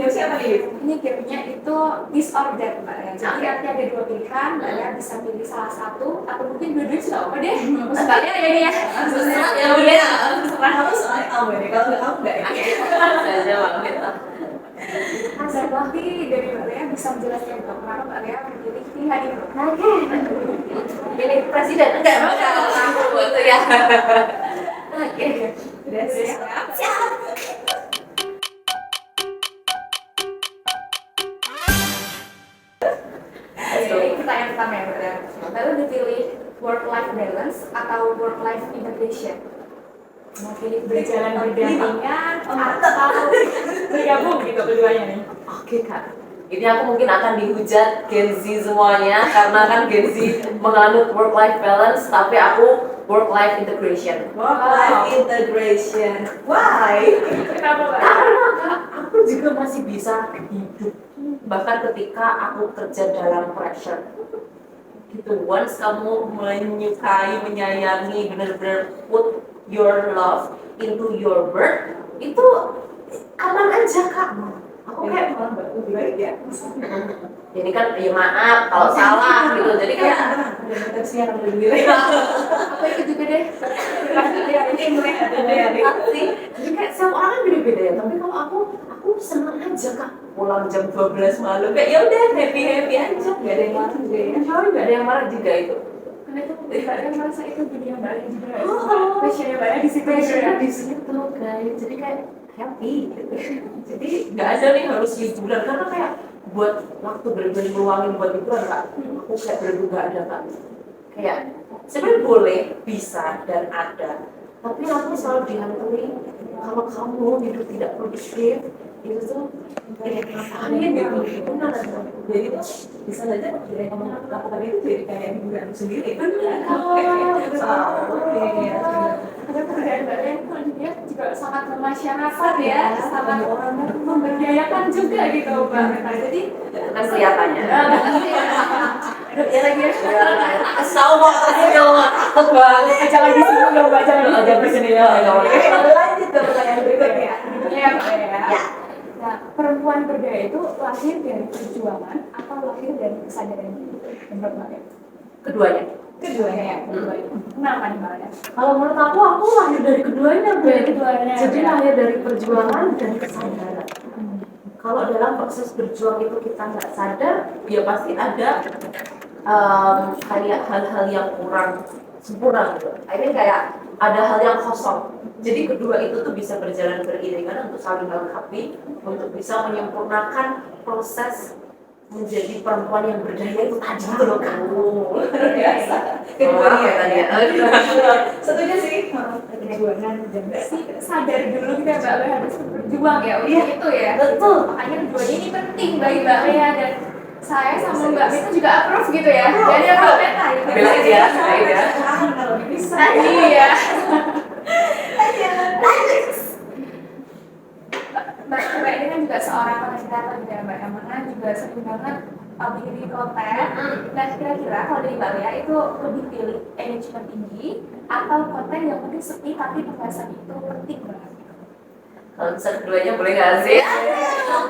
Game siapa nih? Ini gamenya itu this or that Mbak Lea. Jadi nanti ada dua pilihan, Mbak Lea bisa pilih salah satu atau mungkin dua-duanya sudah apa deh. Mbak Lea ya ini ya. Ya udah. Kamu soalnya kamu ini, kalau nggak kamu nggak ini. Saja banget. Dan nanti dari Mbak Lea bisa menjelaskan kenapa Mbak Lea memilih pilihan ini. Pilih presiden enggak bakal aku itu ya. Oke. Udah siap. Siap. Jadi pertanyaan pertama ya Mbak Lea. Mbak Lea dipilih work-life balance atau work-life integration? Mau pilih berjalan berdampingan atau bergabung gitu keduanya nih? Oke Kak. Ini aku mungkin akan dihujat Gen Z semuanya karena kan Gen Z menganut work-life balance, tapi aku work-life integration. Work-life integration. Why? Kenapa Mbak? Karena Kak, aku juga masih bisa hidup bahkan ketika aku kerja dalam pressure. Gitu. Once kamu menyukai, menyayangi, benar-benar put your love into your work, itu aman aja Kak. Aku kayak malah lebih baik ya. ini kan ya maaf kalau salah gitu, jadi kayak siaran lebih baik. Aku ikut juga deh. ini mulai ada sih. Jadi kayak setiap orang kan beda-beda ya, tapi kalau aku senang aja Kak pulang jam 12 malam kayak ya udah happy aja, Nggak ada yang marah juga ya. nggak ada yang marah juga itu. Karena itu Mbak Lea merasa itu dunia Mbak Lea juga. Oh. Passionnya Mbak Lea di situ juga. Passionnya di situ guys, jadi kayak happy gitu. Jadi nggak ada nih harus liburan karena kayak buat waktu bener-bener meluangin buat liburan Kak. Aku kayak bener-bener nggak ada Kak. Kayak sebenarnya boleh, bisa dan ada. Tapi aku selalu dihantui kalau kamu hidup tidak produktif itu tuh ngapain gitu. Benar. Jadi tuh bisa saja dari kamu lakukan itu jadi kayak hiburan sendiri. Benar. Ada pekerjaan Mbak Lea itu dia juga sangat bermasyarakat ya, sangat memberdayakan juga gitu Mbak. Nah, jadi Kan kelihatannya. ya lagi ya. Sama takut banget. Jangan di sini dong Mbak, jangan Jangan di sini ya. Lanjut ke pertanyaan berikutnya. Iya Mbak ya. Nah, perempuan berdaya itu lahir dari perjuangan atau lahir dari kesadaran diri? Menurut Mbak Lea? Keduanya. Keduanya ya. Kenapa nih Mbak Lea? Kalau menurut aku lahir dari keduanya, Dari keduanya. Jadi lahir dari perjuangan dan kesadaran. kalau dalam proses berjuang itu kita nggak sadar, ya pasti ada kayak hal-hal yang kurang sempurna gitu. I mean kayak ada hal yang kosong. Jadi kedua itu tuh bisa berjalan beriringan untuk saling melengkapi, untuk bisa menyempurnakan proses menjadi perempuan yang berdaya itu tadi itu loh kan. Biasa. Keduanya tadi ya. Setuju sih. Perjuangan dan Sadar dulu kita Mbak Lea harus berjuang ya untuk Iya, itu ya. betul. Makanya keduanya ini penting bagi Mbak Lea dan saya sama Mbak Mita juga approve gitu ya. Jadi Mbak Mita gitu. Belain ya, belain ya. kalau bisa. Iya. Mbak ini kan juga seorang konten juga Mbak, yang mana juga sering banget bikin konten. Nah kira-kira kalau dari Mbak Lea itu lebih pilih engagement tinggi atau konten yang mungkin sepi tapi pembahasan itu penting banget? Kalau bisa keduanya boleh nggak sih?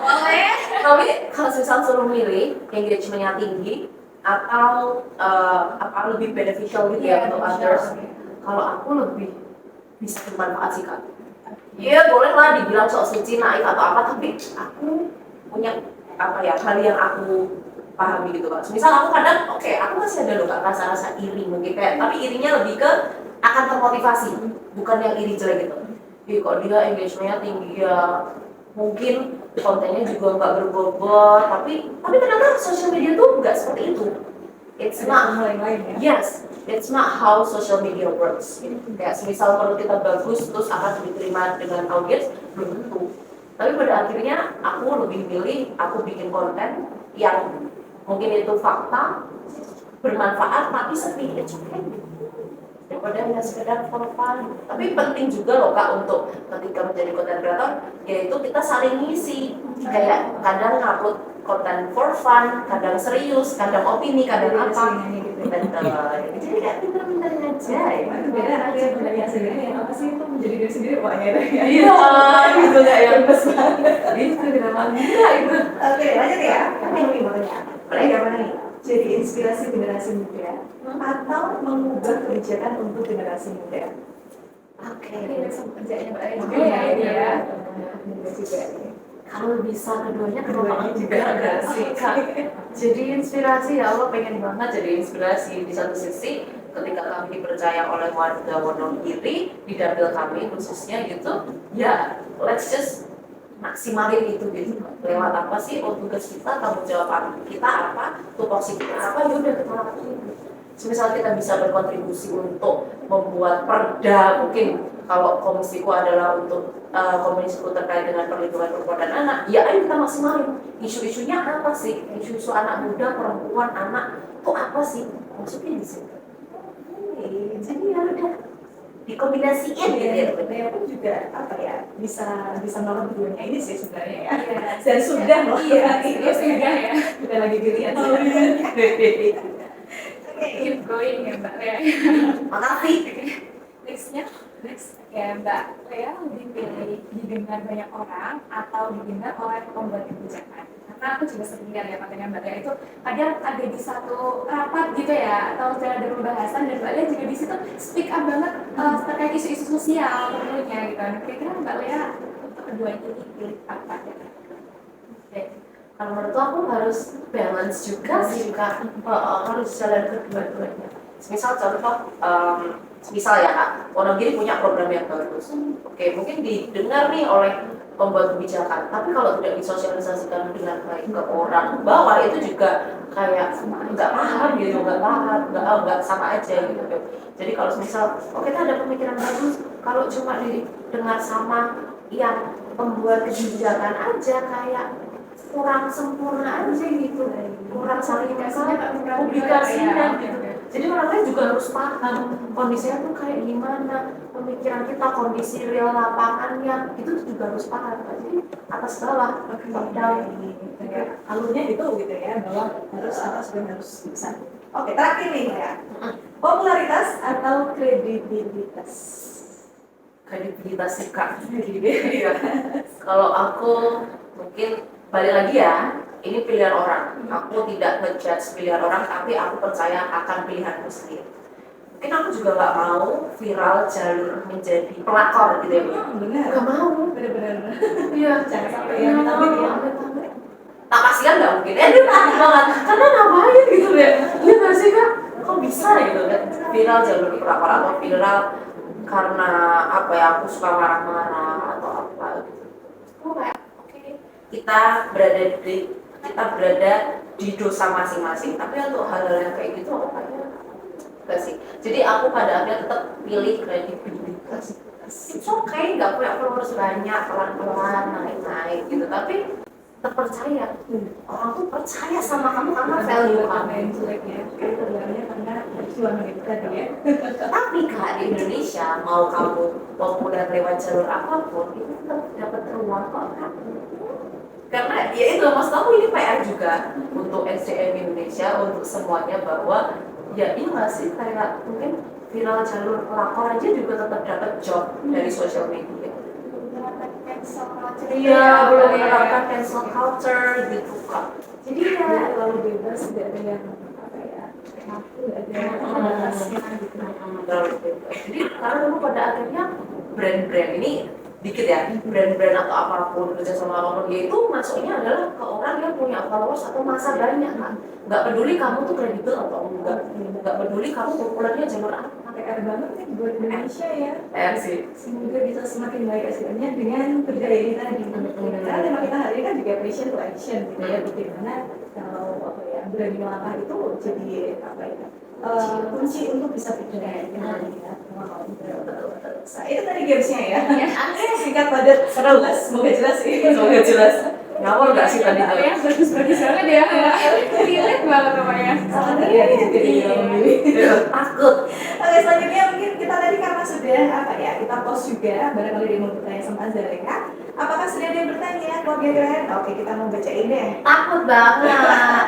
Boleh. Tapi kalau misal suruh milih engagementnya tinggi atau apa lebih beneficial gitu ya untuk others? Kalau aku lebih bisa bermanfaat sih Kak. Iya boleh lah dibilang sok suci naif atau apa, tapi aku punya apa ya hal yang aku pahami gitu Kak. Misal aku kadang aku masih ada loh Kak rasa-rasa iri mungkin kayak, tapi irinya lebih ke akan termotivasi, bukan yang iri jelek gitu. Kok dia engagementnya tinggi ya, mungkin kontennya juga nggak berbobot, tapi ternyata social media tuh nggak seperti itu. It's not hal yang lain ya. Yes, it's not how social media works. Kayak semisal menurut kita bagus terus akan diterima dengan audiens, belum tentu. Tapi pada akhirnya aku lebih milih aku bikin konten yang mungkin itu fakta, bermanfaat, tapi sepi, it's okay. Daripada hanya sekedar for fun. Tapi penting juga loh Kak untuk ketika menjadi konten kreator, yaitu kita saling ngisi. Kayak kadang ngupload konten for fun, kadang serius, kadang opini, kadang apa. Betul. Jadi kayak pinter-pinter aja ya. Beda aja dari sendiri yang apa sih itu menjadi diri sendiri Pak ya. Iya, gitu nggak yang Gemes banget. gitu kenapa enggak itu? Oke, lanjut ya. Ini mau tanya. Bagaimana nih? Jadi inspirasi generasi muda atau mengubah kebijakan untuk generasi muda? Oke. Ini langsung kerjanya Mbak Lea juga ya ini ya. Muda juga. Kalau bisa keduanya juga enggak sih Kak. Jadi inspirasi ya Allah pengen banget jadi inspirasi di satu sisi ketika kami dipercaya oleh warga Wonogiri di dapil kami khususnya gitu ya let's just maksimalin itu gitu lewat apa sih tugas kita, tanggung jawab kita apa, tupoksi kita apa, yaudah kita lakuin. Semisal kita bisa berkontribusi untuk membuat perda, mungkin kalau komisiku adalah untuk komisiku terkait dengan perlindungan perempuan dan anak, ya ayo kita maksimalin. Isu-isunya apa sih? Isu-isu anak muda, perempuan, anak, itu apa sih? Maksudnya di situ. Jadi ya udah dikombinasiin gitu ya. Saya pun juga apa ya bisa nolong keduanya ini sih sebenarnya ya. Iya. Dan sudah loh. Iya, serius sudah ya. Bukan lagi pilihan. Keep going ya Mbak Lea. Makasih. Next ya Mbak Lea lebih pilih didengar banyak orang atau didengar oleh pembuat kebijakan? Karena aku juga sering lihat ya kontennya Mbak Lea itu kadang ada di satu rapat gitu ya atau sedang ada pembahasan dan Mbak Lea juga di situ speak up banget terkait isu-isu sosial tentunya gitu. Nah, kira-kira Mbak Lea untuk keduanya ini pilih apa ya? Oke. Kalau menurut aku harus balance juga sih Kak. Harus jalan kedua-duanya. Misal contoh, misal ya Kak, Wonogiri punya program yang bagus. Oke, mungkin didengar nih oleh pembuat kebijakan. Tapi kalau tidak disosialisasikan dengan baik ke orang bawah itu juga kayak nggak paham gitu, nggak sama aja gitu. Jadi kalau misal, kita ada pemikiran bagus, kalau cuma didengar sama yang pembuat kebijakan aja kayak kurang sempurna aja gitu, kurang saling publikasinya gitu. Jadi orang lain juga harus paham kondisinya tuh kayak gimana, pemikiran kita, kondisi real lapangannya itu juga harus paham. Jadi atas bawah, top down. Alurnya itu gitu ya, bahwa harus atas dan harus bisa. Oke, terakhir nih ya. Popularitas atau kredibilitas? Kredibilitas sih Kak. Kalau aku mungkin balik lagi ya, ini pilihan orang. Aku tidak ngejudge pilihan orang, tapi aku percaya akan pilihanku sendiri. mungkin aku juga nggak mau viral jalur menjadi pelakor gitu ya. Benar. Nggak mau. Benar-benar. Iya. Jangan sampai yang amit ya. Tak kasihan nggak mungkin, dia takut banget, karena ngapain gitu ya, iya nggak sih kak, kok bisa gitu kan, viral jalur pelakor atau viral karena apa ya, aku suka marah-marah atau apa gitu. Aku kayak, oke, kita berada di dosa masing-masing, tapi untuk hal-hal yang kayak gitu aku kayaknya enggak sih. Jadi aku pada akhirnya tetap pilih kredibilitas. It's okay, nggak punya followers banyak, pelan-pelan naik-naik gitu, tapi terpercaya, orang tuh percaya sama kamu karena value kamu. Yang jeleknya itu sebenarnya karena perjuangan itu tadi ya. Tapi kak, di Indonesia mau kamu populer lewat jalur apapun itu tetap dapat ruang kok kan. Karena ya itu maksud aku, ini PR juga untuk SDM Indonesia, untuk semuanya, bahwa ya iya nggak sih, kayak mungkin viral jalur pelakor aja juga tetap dapat job dari sosial media. Iya, belum menerapkan cancel culture gitu kak. Jadi ya Terlalu bebas, tidak ada yang apa ya, aku ada batasnya gitu. terlalu bebas. Jadi karena dulu pada akhirnya brand-brand ini dikit ya, brand-brand atau apapun, kerja sama apapun, dia itu masuknya adalah ke orang yang punya followers atau masa banyak kan. Nggak peduli kamu tuh kredibel atau enggak, nggak peduli kamu populernya jalur apa. PR banget nih buat Indonesia ya. PR sih. Semoga bisa semakin baik hasilnya dengan budaya ini tadi. Karena tema kita hari ini kan juga passion to action gitu ya. Bagaimana kalau apa ya, berani melangkah itu jadi apa ya, kunci untuk bisa berjaya. Itu tadi gamesnya ya. Singkat padat, jelas. Semoga jelas sih. Semoga jelas. Ngawur nggak sih tadi tuh? Ya, bagus-bagus banget ya. Relate banget namanya. Salah dari hari juga di dalam diri. Takut. Oke, selanjutnya mungkin kita tadi karena sudah apa ya, kita post juga, barangkali dia mau bertanya sama Azaleka. Apakah sudah ada yang bertanya? Keluarga keren? Oke, kita mau bacain deh. Takut banget.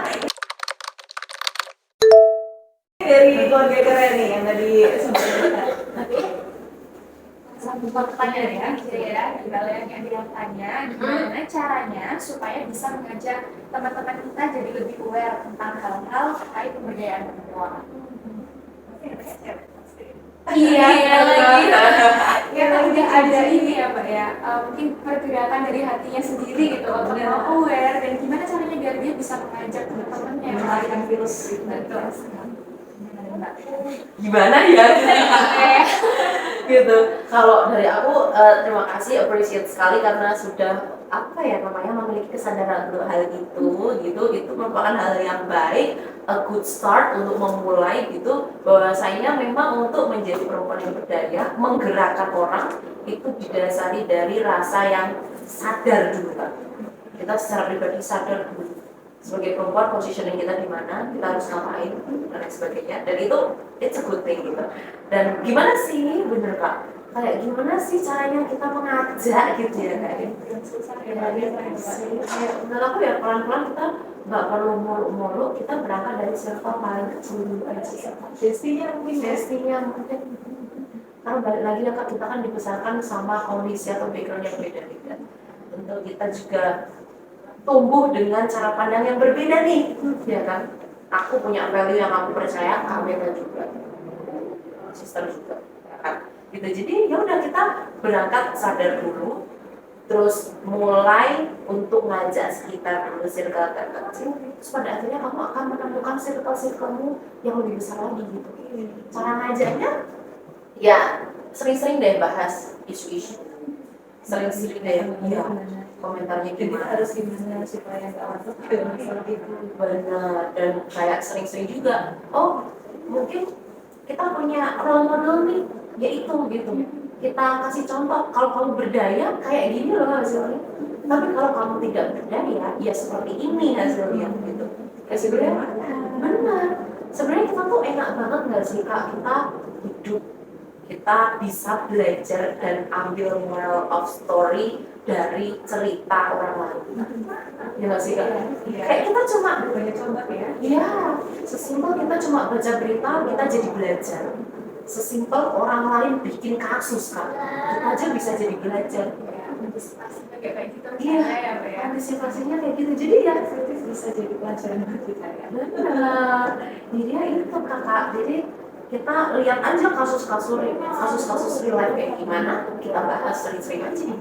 Dari keluarga keren nih yang tadi sempat kita. Satu pertanyaan ya, ya, kalian yang bilang tanya, gimana caranya supaya bisa mengajak teman-teman kita jadi lebih aware tentang hal-hal terkait pemberdayaan perempuan. Iya, lagi. Ya, udah ada ini ya Pak ya, mungkin pergerakan dari hatinya sendiri gitu, untuk mau aware dan gimana caranya biar dia bisa mengajak teman-temannya Mengalihkan virus gitu. Gimana ya? Gitu. Kalau dari aku terima kasih, appreciate sekali karena sudah apa ya namanya, memiliki kesadaran untuk hal itu merupakan hal yang baik, a good start untuk memulai gitu, bahwasanya memang untuk menjadi perempuan yang berdaya, menggerakkan orang itu didasari dari rasa yang sadar dulu kan. Kita secara pribadi sadar dulu sebagai perempuan positioning kita di mana, kita harus ngapain dan lain sebagainya, dan itu it's a good thing gitu. Dan gimana sih, bener kak, kayak gimana sih caranya kita mengajak gitu ya kayak menurut aku ya pelan-pelan, kita nggak perlu muluk-muluk, kita berangkat dari circle paling kecil dulu aja. Bestinya mungkin karena balik lagi ya kak, kita kan dibesarkan sama kondisi atau background yang beda-beda. Tentu kita juga tumbuh dengan cara pandang yang berbeda nih, ya kan? Aku punya value yang aku percaya, kamu juga, sister juga, ya kan? Gitu. Jadi ya udah, kita berangkat sadar dulu, terus mulai untuk ngajak sekitar dulu, circle terkecil, terus pada akhirnya kamu akan menemukan circle-circlemu yang lebih besar lagi gitu. Cara ngajaknya, ya sering-sering deh bahas isu-isu, sering-sering deh, ya komentarnya gimana, harus gimana supaya nggak masuk ke masalah itu. benar. Dan kayak sering-sering juga, oh mungkin kita punya role model nih, yaitu gitu, kita kasih contoh, kalau kamu berdaya kayak gini loh hasilnya, tapi kalau kamu tidak berdaya ya seperti ini hasilnya gitu. Ya sebenarnya benar, sebenarnya kita tuh enak banget nggak sih kak, kita hidup, kita bisa belajar dan ambil moral of story dari cerita orang lain. Ya nggak sih kak? Kayak kita cuma Banyak contoh ya. iya, sesimpel kita cuma baca berita, kita jadi belajar. Sesimpel orang lain bikin kasus kan, kita aja bisa jadi belajar. Antisipasinya kayak gitu. Iya, Ya, Pak ya. antisipasinya kayak gitu. Jadi ya Kritis bisa jadi pelajaran buat kita ya. benar. Jadi ya itu kakak. Jadi kita lihat aja kasus-kasus real life kayak gimana, kita bahas sering-sering aja.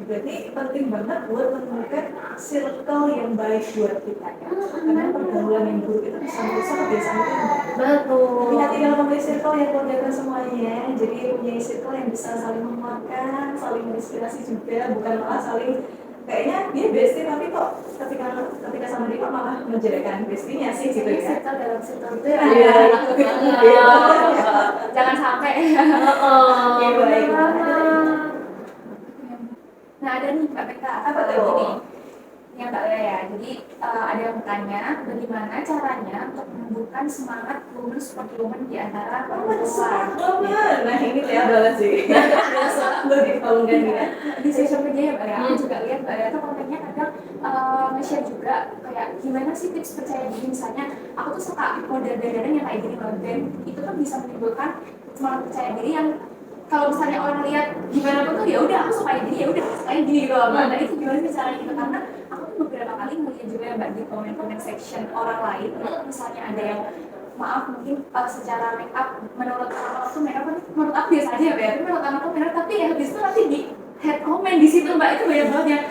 Berarti penting banget buat menemukan circle yang baik buat kita ya. Karena pergaulan yang buruk itu bisa merusak kebiasaan kita yang baik. Betul. Tapi hati dalam memilih circle yang keluarga semuanya. Jadi punya circle yang bisa saling menguatkan, saling menginspirasi juga, bukan malah saling kayaknya dia bestie tapi kok ketika sama dia kok malah menjelekan bestinya sih gitu ya. Circle dalam circle itu Iya. ya. Jangan sampai. Iya, baik. Nah ada nih Mbak Meka, Apa lagi tuh? nih yang Mbak Lea ya. Jadi ada yang bertanya bagaimana caranya untuk menumbuhkan semangat women seperti women di antara perempuan. Nah ini Lea banget sih. Lu dikolongkan ya. Di social media ya Mbak Lea, aku juga lihat Mbak Lea tuh kontennya kadang nge-share juga kayak gimana sih tips percaya diri. Misalnya aku tuh suka model dandanan yang kayak gini loh, dan itu kan bisa menimbulkan semangat percaya diri yang kalau misalnya orang lihat gimana pun tuh ya udah aku suka gini, ya udah suka gini gitu loh Mbak. Nah itu gimana sih caranya gitu, karena aku tuh beberapa kali ngeliat juga ya Mbak di komen section orang lain, misalnya ada yang maaf mungkin secara make up menurut orang tuh make up menurut aku biasa aja ya Mbak, tapi menurut orang tuh make up, tapi ya habis itu nanti di head comment di situ Mbak itu banyak banget yang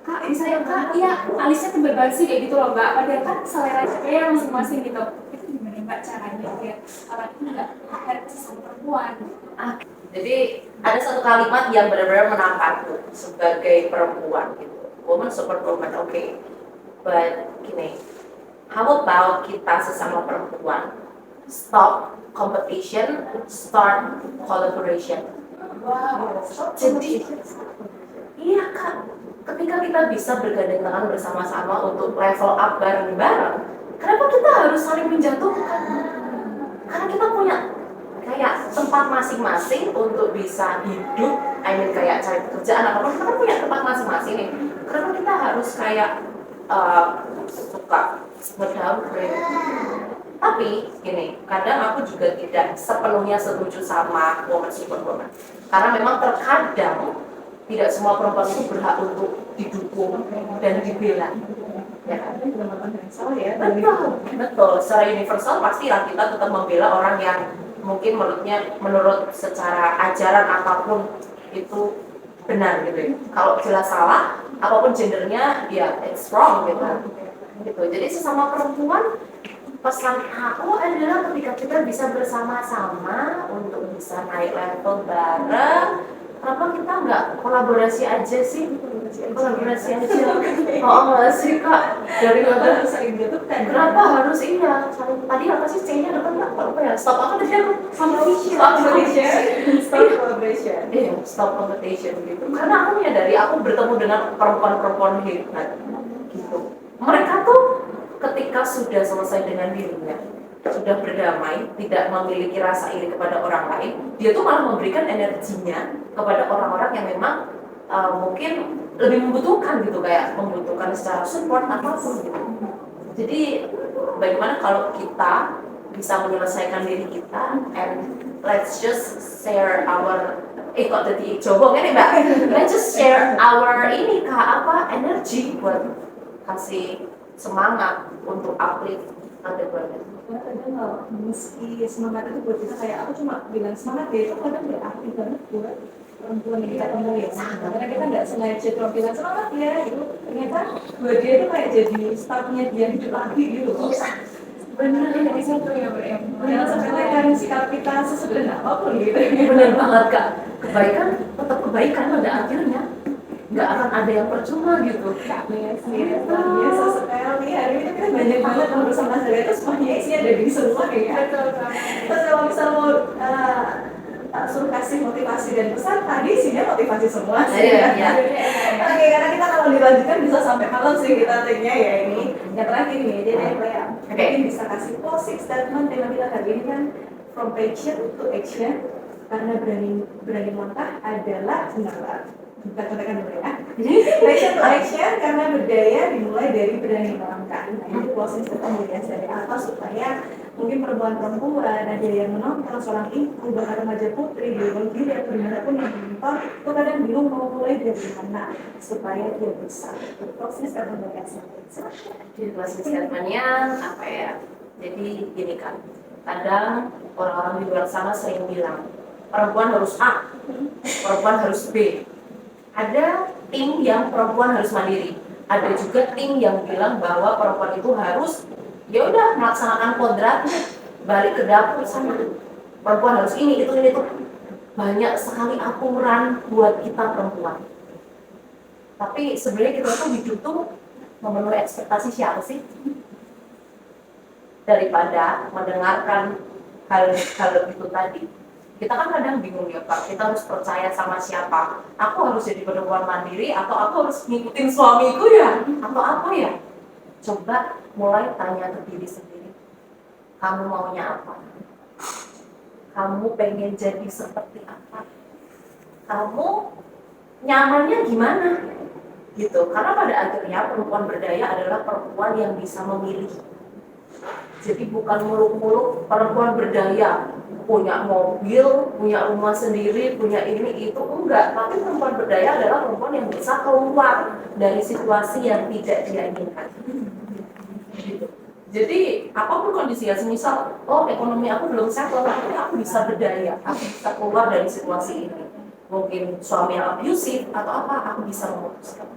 Kak, misalnya Kak, iya alisnya tebal banget sih kayak gitu loh Mbak, padahal kan selera kayak masing-masing gitu. Itu gimana Mbak caranya biar orang itu nggak hate sama perempuan? Jadi ada satu kalimat yang benar-benar menampakku sebagai perempuan gitu. Woman super woman, oke. But gini, how about kita sesama perempuan stop competition, start collaboration. Wow, Jadi iya Kak, ketika kita bisa bergandeng tangan bersama-sama untuk level up bareng-bareng, kenapa kita harus saling menjatuhkan? Karena kita punya kayak tempat masing-masing untuk bisa hidup, kayak cari pekerjaan apapun, kita kan punya tempat masing-masing nih. Kenapa kita harus kayak suka ngedowngrade? Tapi gini, kadang aku juga tidak sepenuhnya setuju sama woman super woman, karena memang terkadang tidak semua perempuan itu berhak untuk didukung dan dibela. Ya kan? Betul. Secara universal pastilah kita tetap membela orang yang mungkin menurut secara ajaran apapun itu benar gitu ya. Kalau jelas salah, apapun gendernya, ya it's wrong gitu. Jadi sesama perempuan, pesan aku adalah ketika kita bisa bersama-sama untuk bisa naik level bareng, kenapa kita nggak kolaborasi aja sih? Kolaborasi aja. Oh nggak sih Kak? Daripada kenapa harus iya? Tadi apa sih C-nya depan Kak? Apa ya? Stop apa tadi aku? Stop collaboration. Iya, stop competition gitu. Karena aku menyadari aku bertemu dengan perempuan-perempuan hebat gitu. Mereka tuh ketika sudah selesai dengan dirinya, sudah berdamai, tidak memiliki rasa iri kepada orang lain, dia tuh malah memberikan energinya kepada orang-orang yang memang mungkin lebih membutuhkan gitu, kayak membutuhkan secara support apapun gitu. Jadi bagaimana kalau kita bisa menyelesaikan diri kita, and let's just share our kok jadi coba kan Mbak? Let's just share our energi buat kasih semangat untuk uplift other women. Kadang kalau meski semangat itu buat kita kayak aku cuma bilang semangat ya, itu kadang berarti banget buat perempuan yang kita temui ya. Karena kita nggak sengaja cuma bilang semangat ya gitu, ternyata buat dia itu kayak jadi startnya dia hidup lagi gitu loh. bener dari situ ya Mbak. Jangan sampai kan sikap kita sesederhana apapun gitu. Benar banget Kak, kebaikan tetap kebaikan pada akhirnya, nggak akan ada yang percuma gitu. Luar biasa sekali. Hari ini kita banyak banget ngobrol sama saya, itu semuanya isinya ada di semua ya. Terus kalau misal mau suruh kasih motivasi dan pesan, tadi isinya motivasi semua sih. Iya. Oke, karena kita kalau dilanjutkan bisa sampai malam sih kita take-nya ya ini. Yang terakhir nih, jadi kayak mungkin bisa kasih closing statement. Tema kita kali ini kan from passion to action, karena berani melangkah adalah benar. Bukan katakan dulu ya. Passion to action karena berdaya dimulai dari berani melangkah. Nah ini closing statement dari apa supaya mungkin perempuan-perempuan ada yang menonton seorang ibu bahkan remaja putri di luar diri atau dimanapun yang menonton itu kadang bingung mau mulai dari mana supaya dia bisa. Closing statement dari Elsa. Jadi closing statementnya apa ya? Jadi gini kan, Kadang orang-orang di luar sana sering bilang perempuan harus A, perempuan harus B. Ada tim yang perempuan harus mandiri. Ada juga tim yang bilang bahwa perempuan itu harus ya udah melaksanakan kodratnya, balik ke dapur sana. Perempuan harus ini itu. Banyak sekali aturan buat kita perempuan. Tapi sebenarnya kita tuh hidup tuh memenuhi ekspektasi siapa sih? Daripada mendengarkan hal itu tadi. Kita kan kadang bingung ya Pak, kita harus percaya sama siapa? Aku harus jadi perempuan mandiri atau aku harus ngikutin suamiku ya? Atau apa ya? Coba mulai tanya ke diri sendiri. Kamu maunya apa? Kamu pengen jadi seperti apa? Kamu nyamannya gimana? Gitu. Karena pada akhirnya perempuan berdaya adalah perempuan yang bisa memilih. Jadi bukan muluk-muluk perempuan berdaya, punya mobil, punya rumah sendiri, punya ini itu, enggak. Tapi perempuan berdaya adalah perempuan yang bisa keluar dari situasi yang tidak dia inginkan. Gitu. Jadi apapun kondisinya, semisal ekonomi aku belum settle, tapi aku bisa berdaya, aku bisa keluar dari situasi ini. Mungkin suami yang abusive atau apa, aku bisa memutuskan.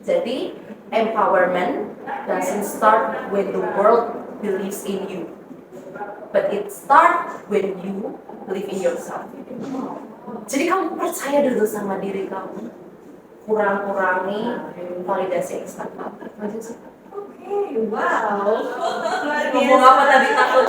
Jadi empowerment doesn't start when the world believes in you, but it starts when you believe in yourself. Jadi kamu percaya dulu sama diri kamu, kurang-kurangi validasi eksternal. Wow. Ngomong apa tadi takut?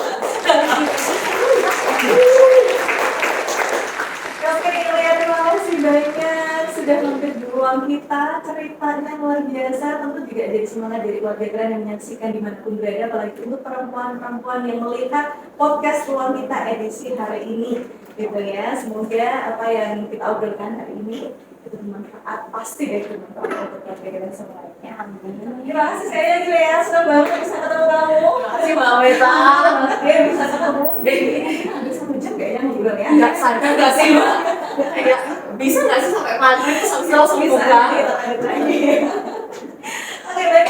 Oke, Ilya, terima kasih banyak sudah mampir di ruang kita. Ceritanya luar biasa, tentu juga jadi semangat dari keluarga keren yang menyaksikan dimanapun berada, apalagi untuk perempuan-perempuan yang melihat podcast ruang kita edisi hari ini, gitu ya. Semoga apa yang kita obrolkan hari ini itu bermanfaat, pasti deh bermanfaat untuk keluarga keren semuanya. Amin. Terima kasih sekali lagi ya, senang banget bisa ketemu kamu. Terima kasih Mbak Weta. Ya bisa ketemu. Ini 1 jam kayaknya ngobrol ya. Nggak sadar nggak sih Mbak? Ya, bisa nggak sih sampai maghrib terus habis itu langsung buka? Oke, baik,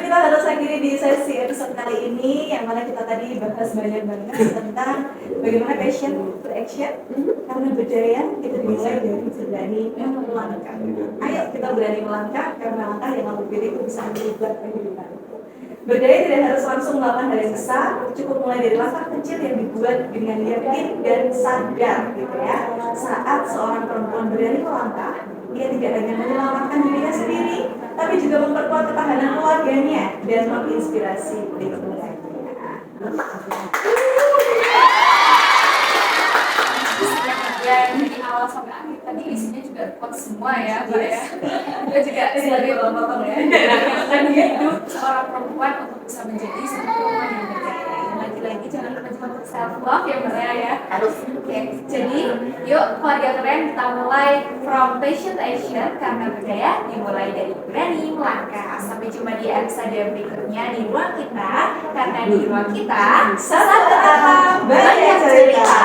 kita harus akhiri di sesi episode kali ini yang mana kita tadi bahas banyak banget tentang bagaimana passion to action. Karena berdaya kita dimulai dari berani melangkah. Ayo kita berani melangkah karena langkah yang kamu pilih itu bisa merubah kehidupan. Berdaya tidak harus langsung melakukan hal yang besar, cukup mulai dari langkah kecil yang dibuat dengan yakin dan sadar, gitu ya. Saat seorang perempuan berani melangkah, dia tidak hanya menyelamatkan dirinya sendiri, tapi juga memperkuat ketahanan keluarganya dan menginspirasi lingkungannya. Ya, dari awal sampai akhir tadi isinya juga kuat semua ya, Mbak ya. Kita juga sebagai potong ya. dan hidup seorang perempuan untuk bisa menjadi seorang perempuan yang berdaya. Dan lagi-lagi jangan lupa juga untuk self love ya, Mbak ya. Harus. Oke, jadi yuk keluarga keren kita mulai from passion to action karena berdaya dimulai dari berani melangkah. Sampai jumpa di episode berikutnya di ruang kita karena di ruang kita Satu banyak cerita.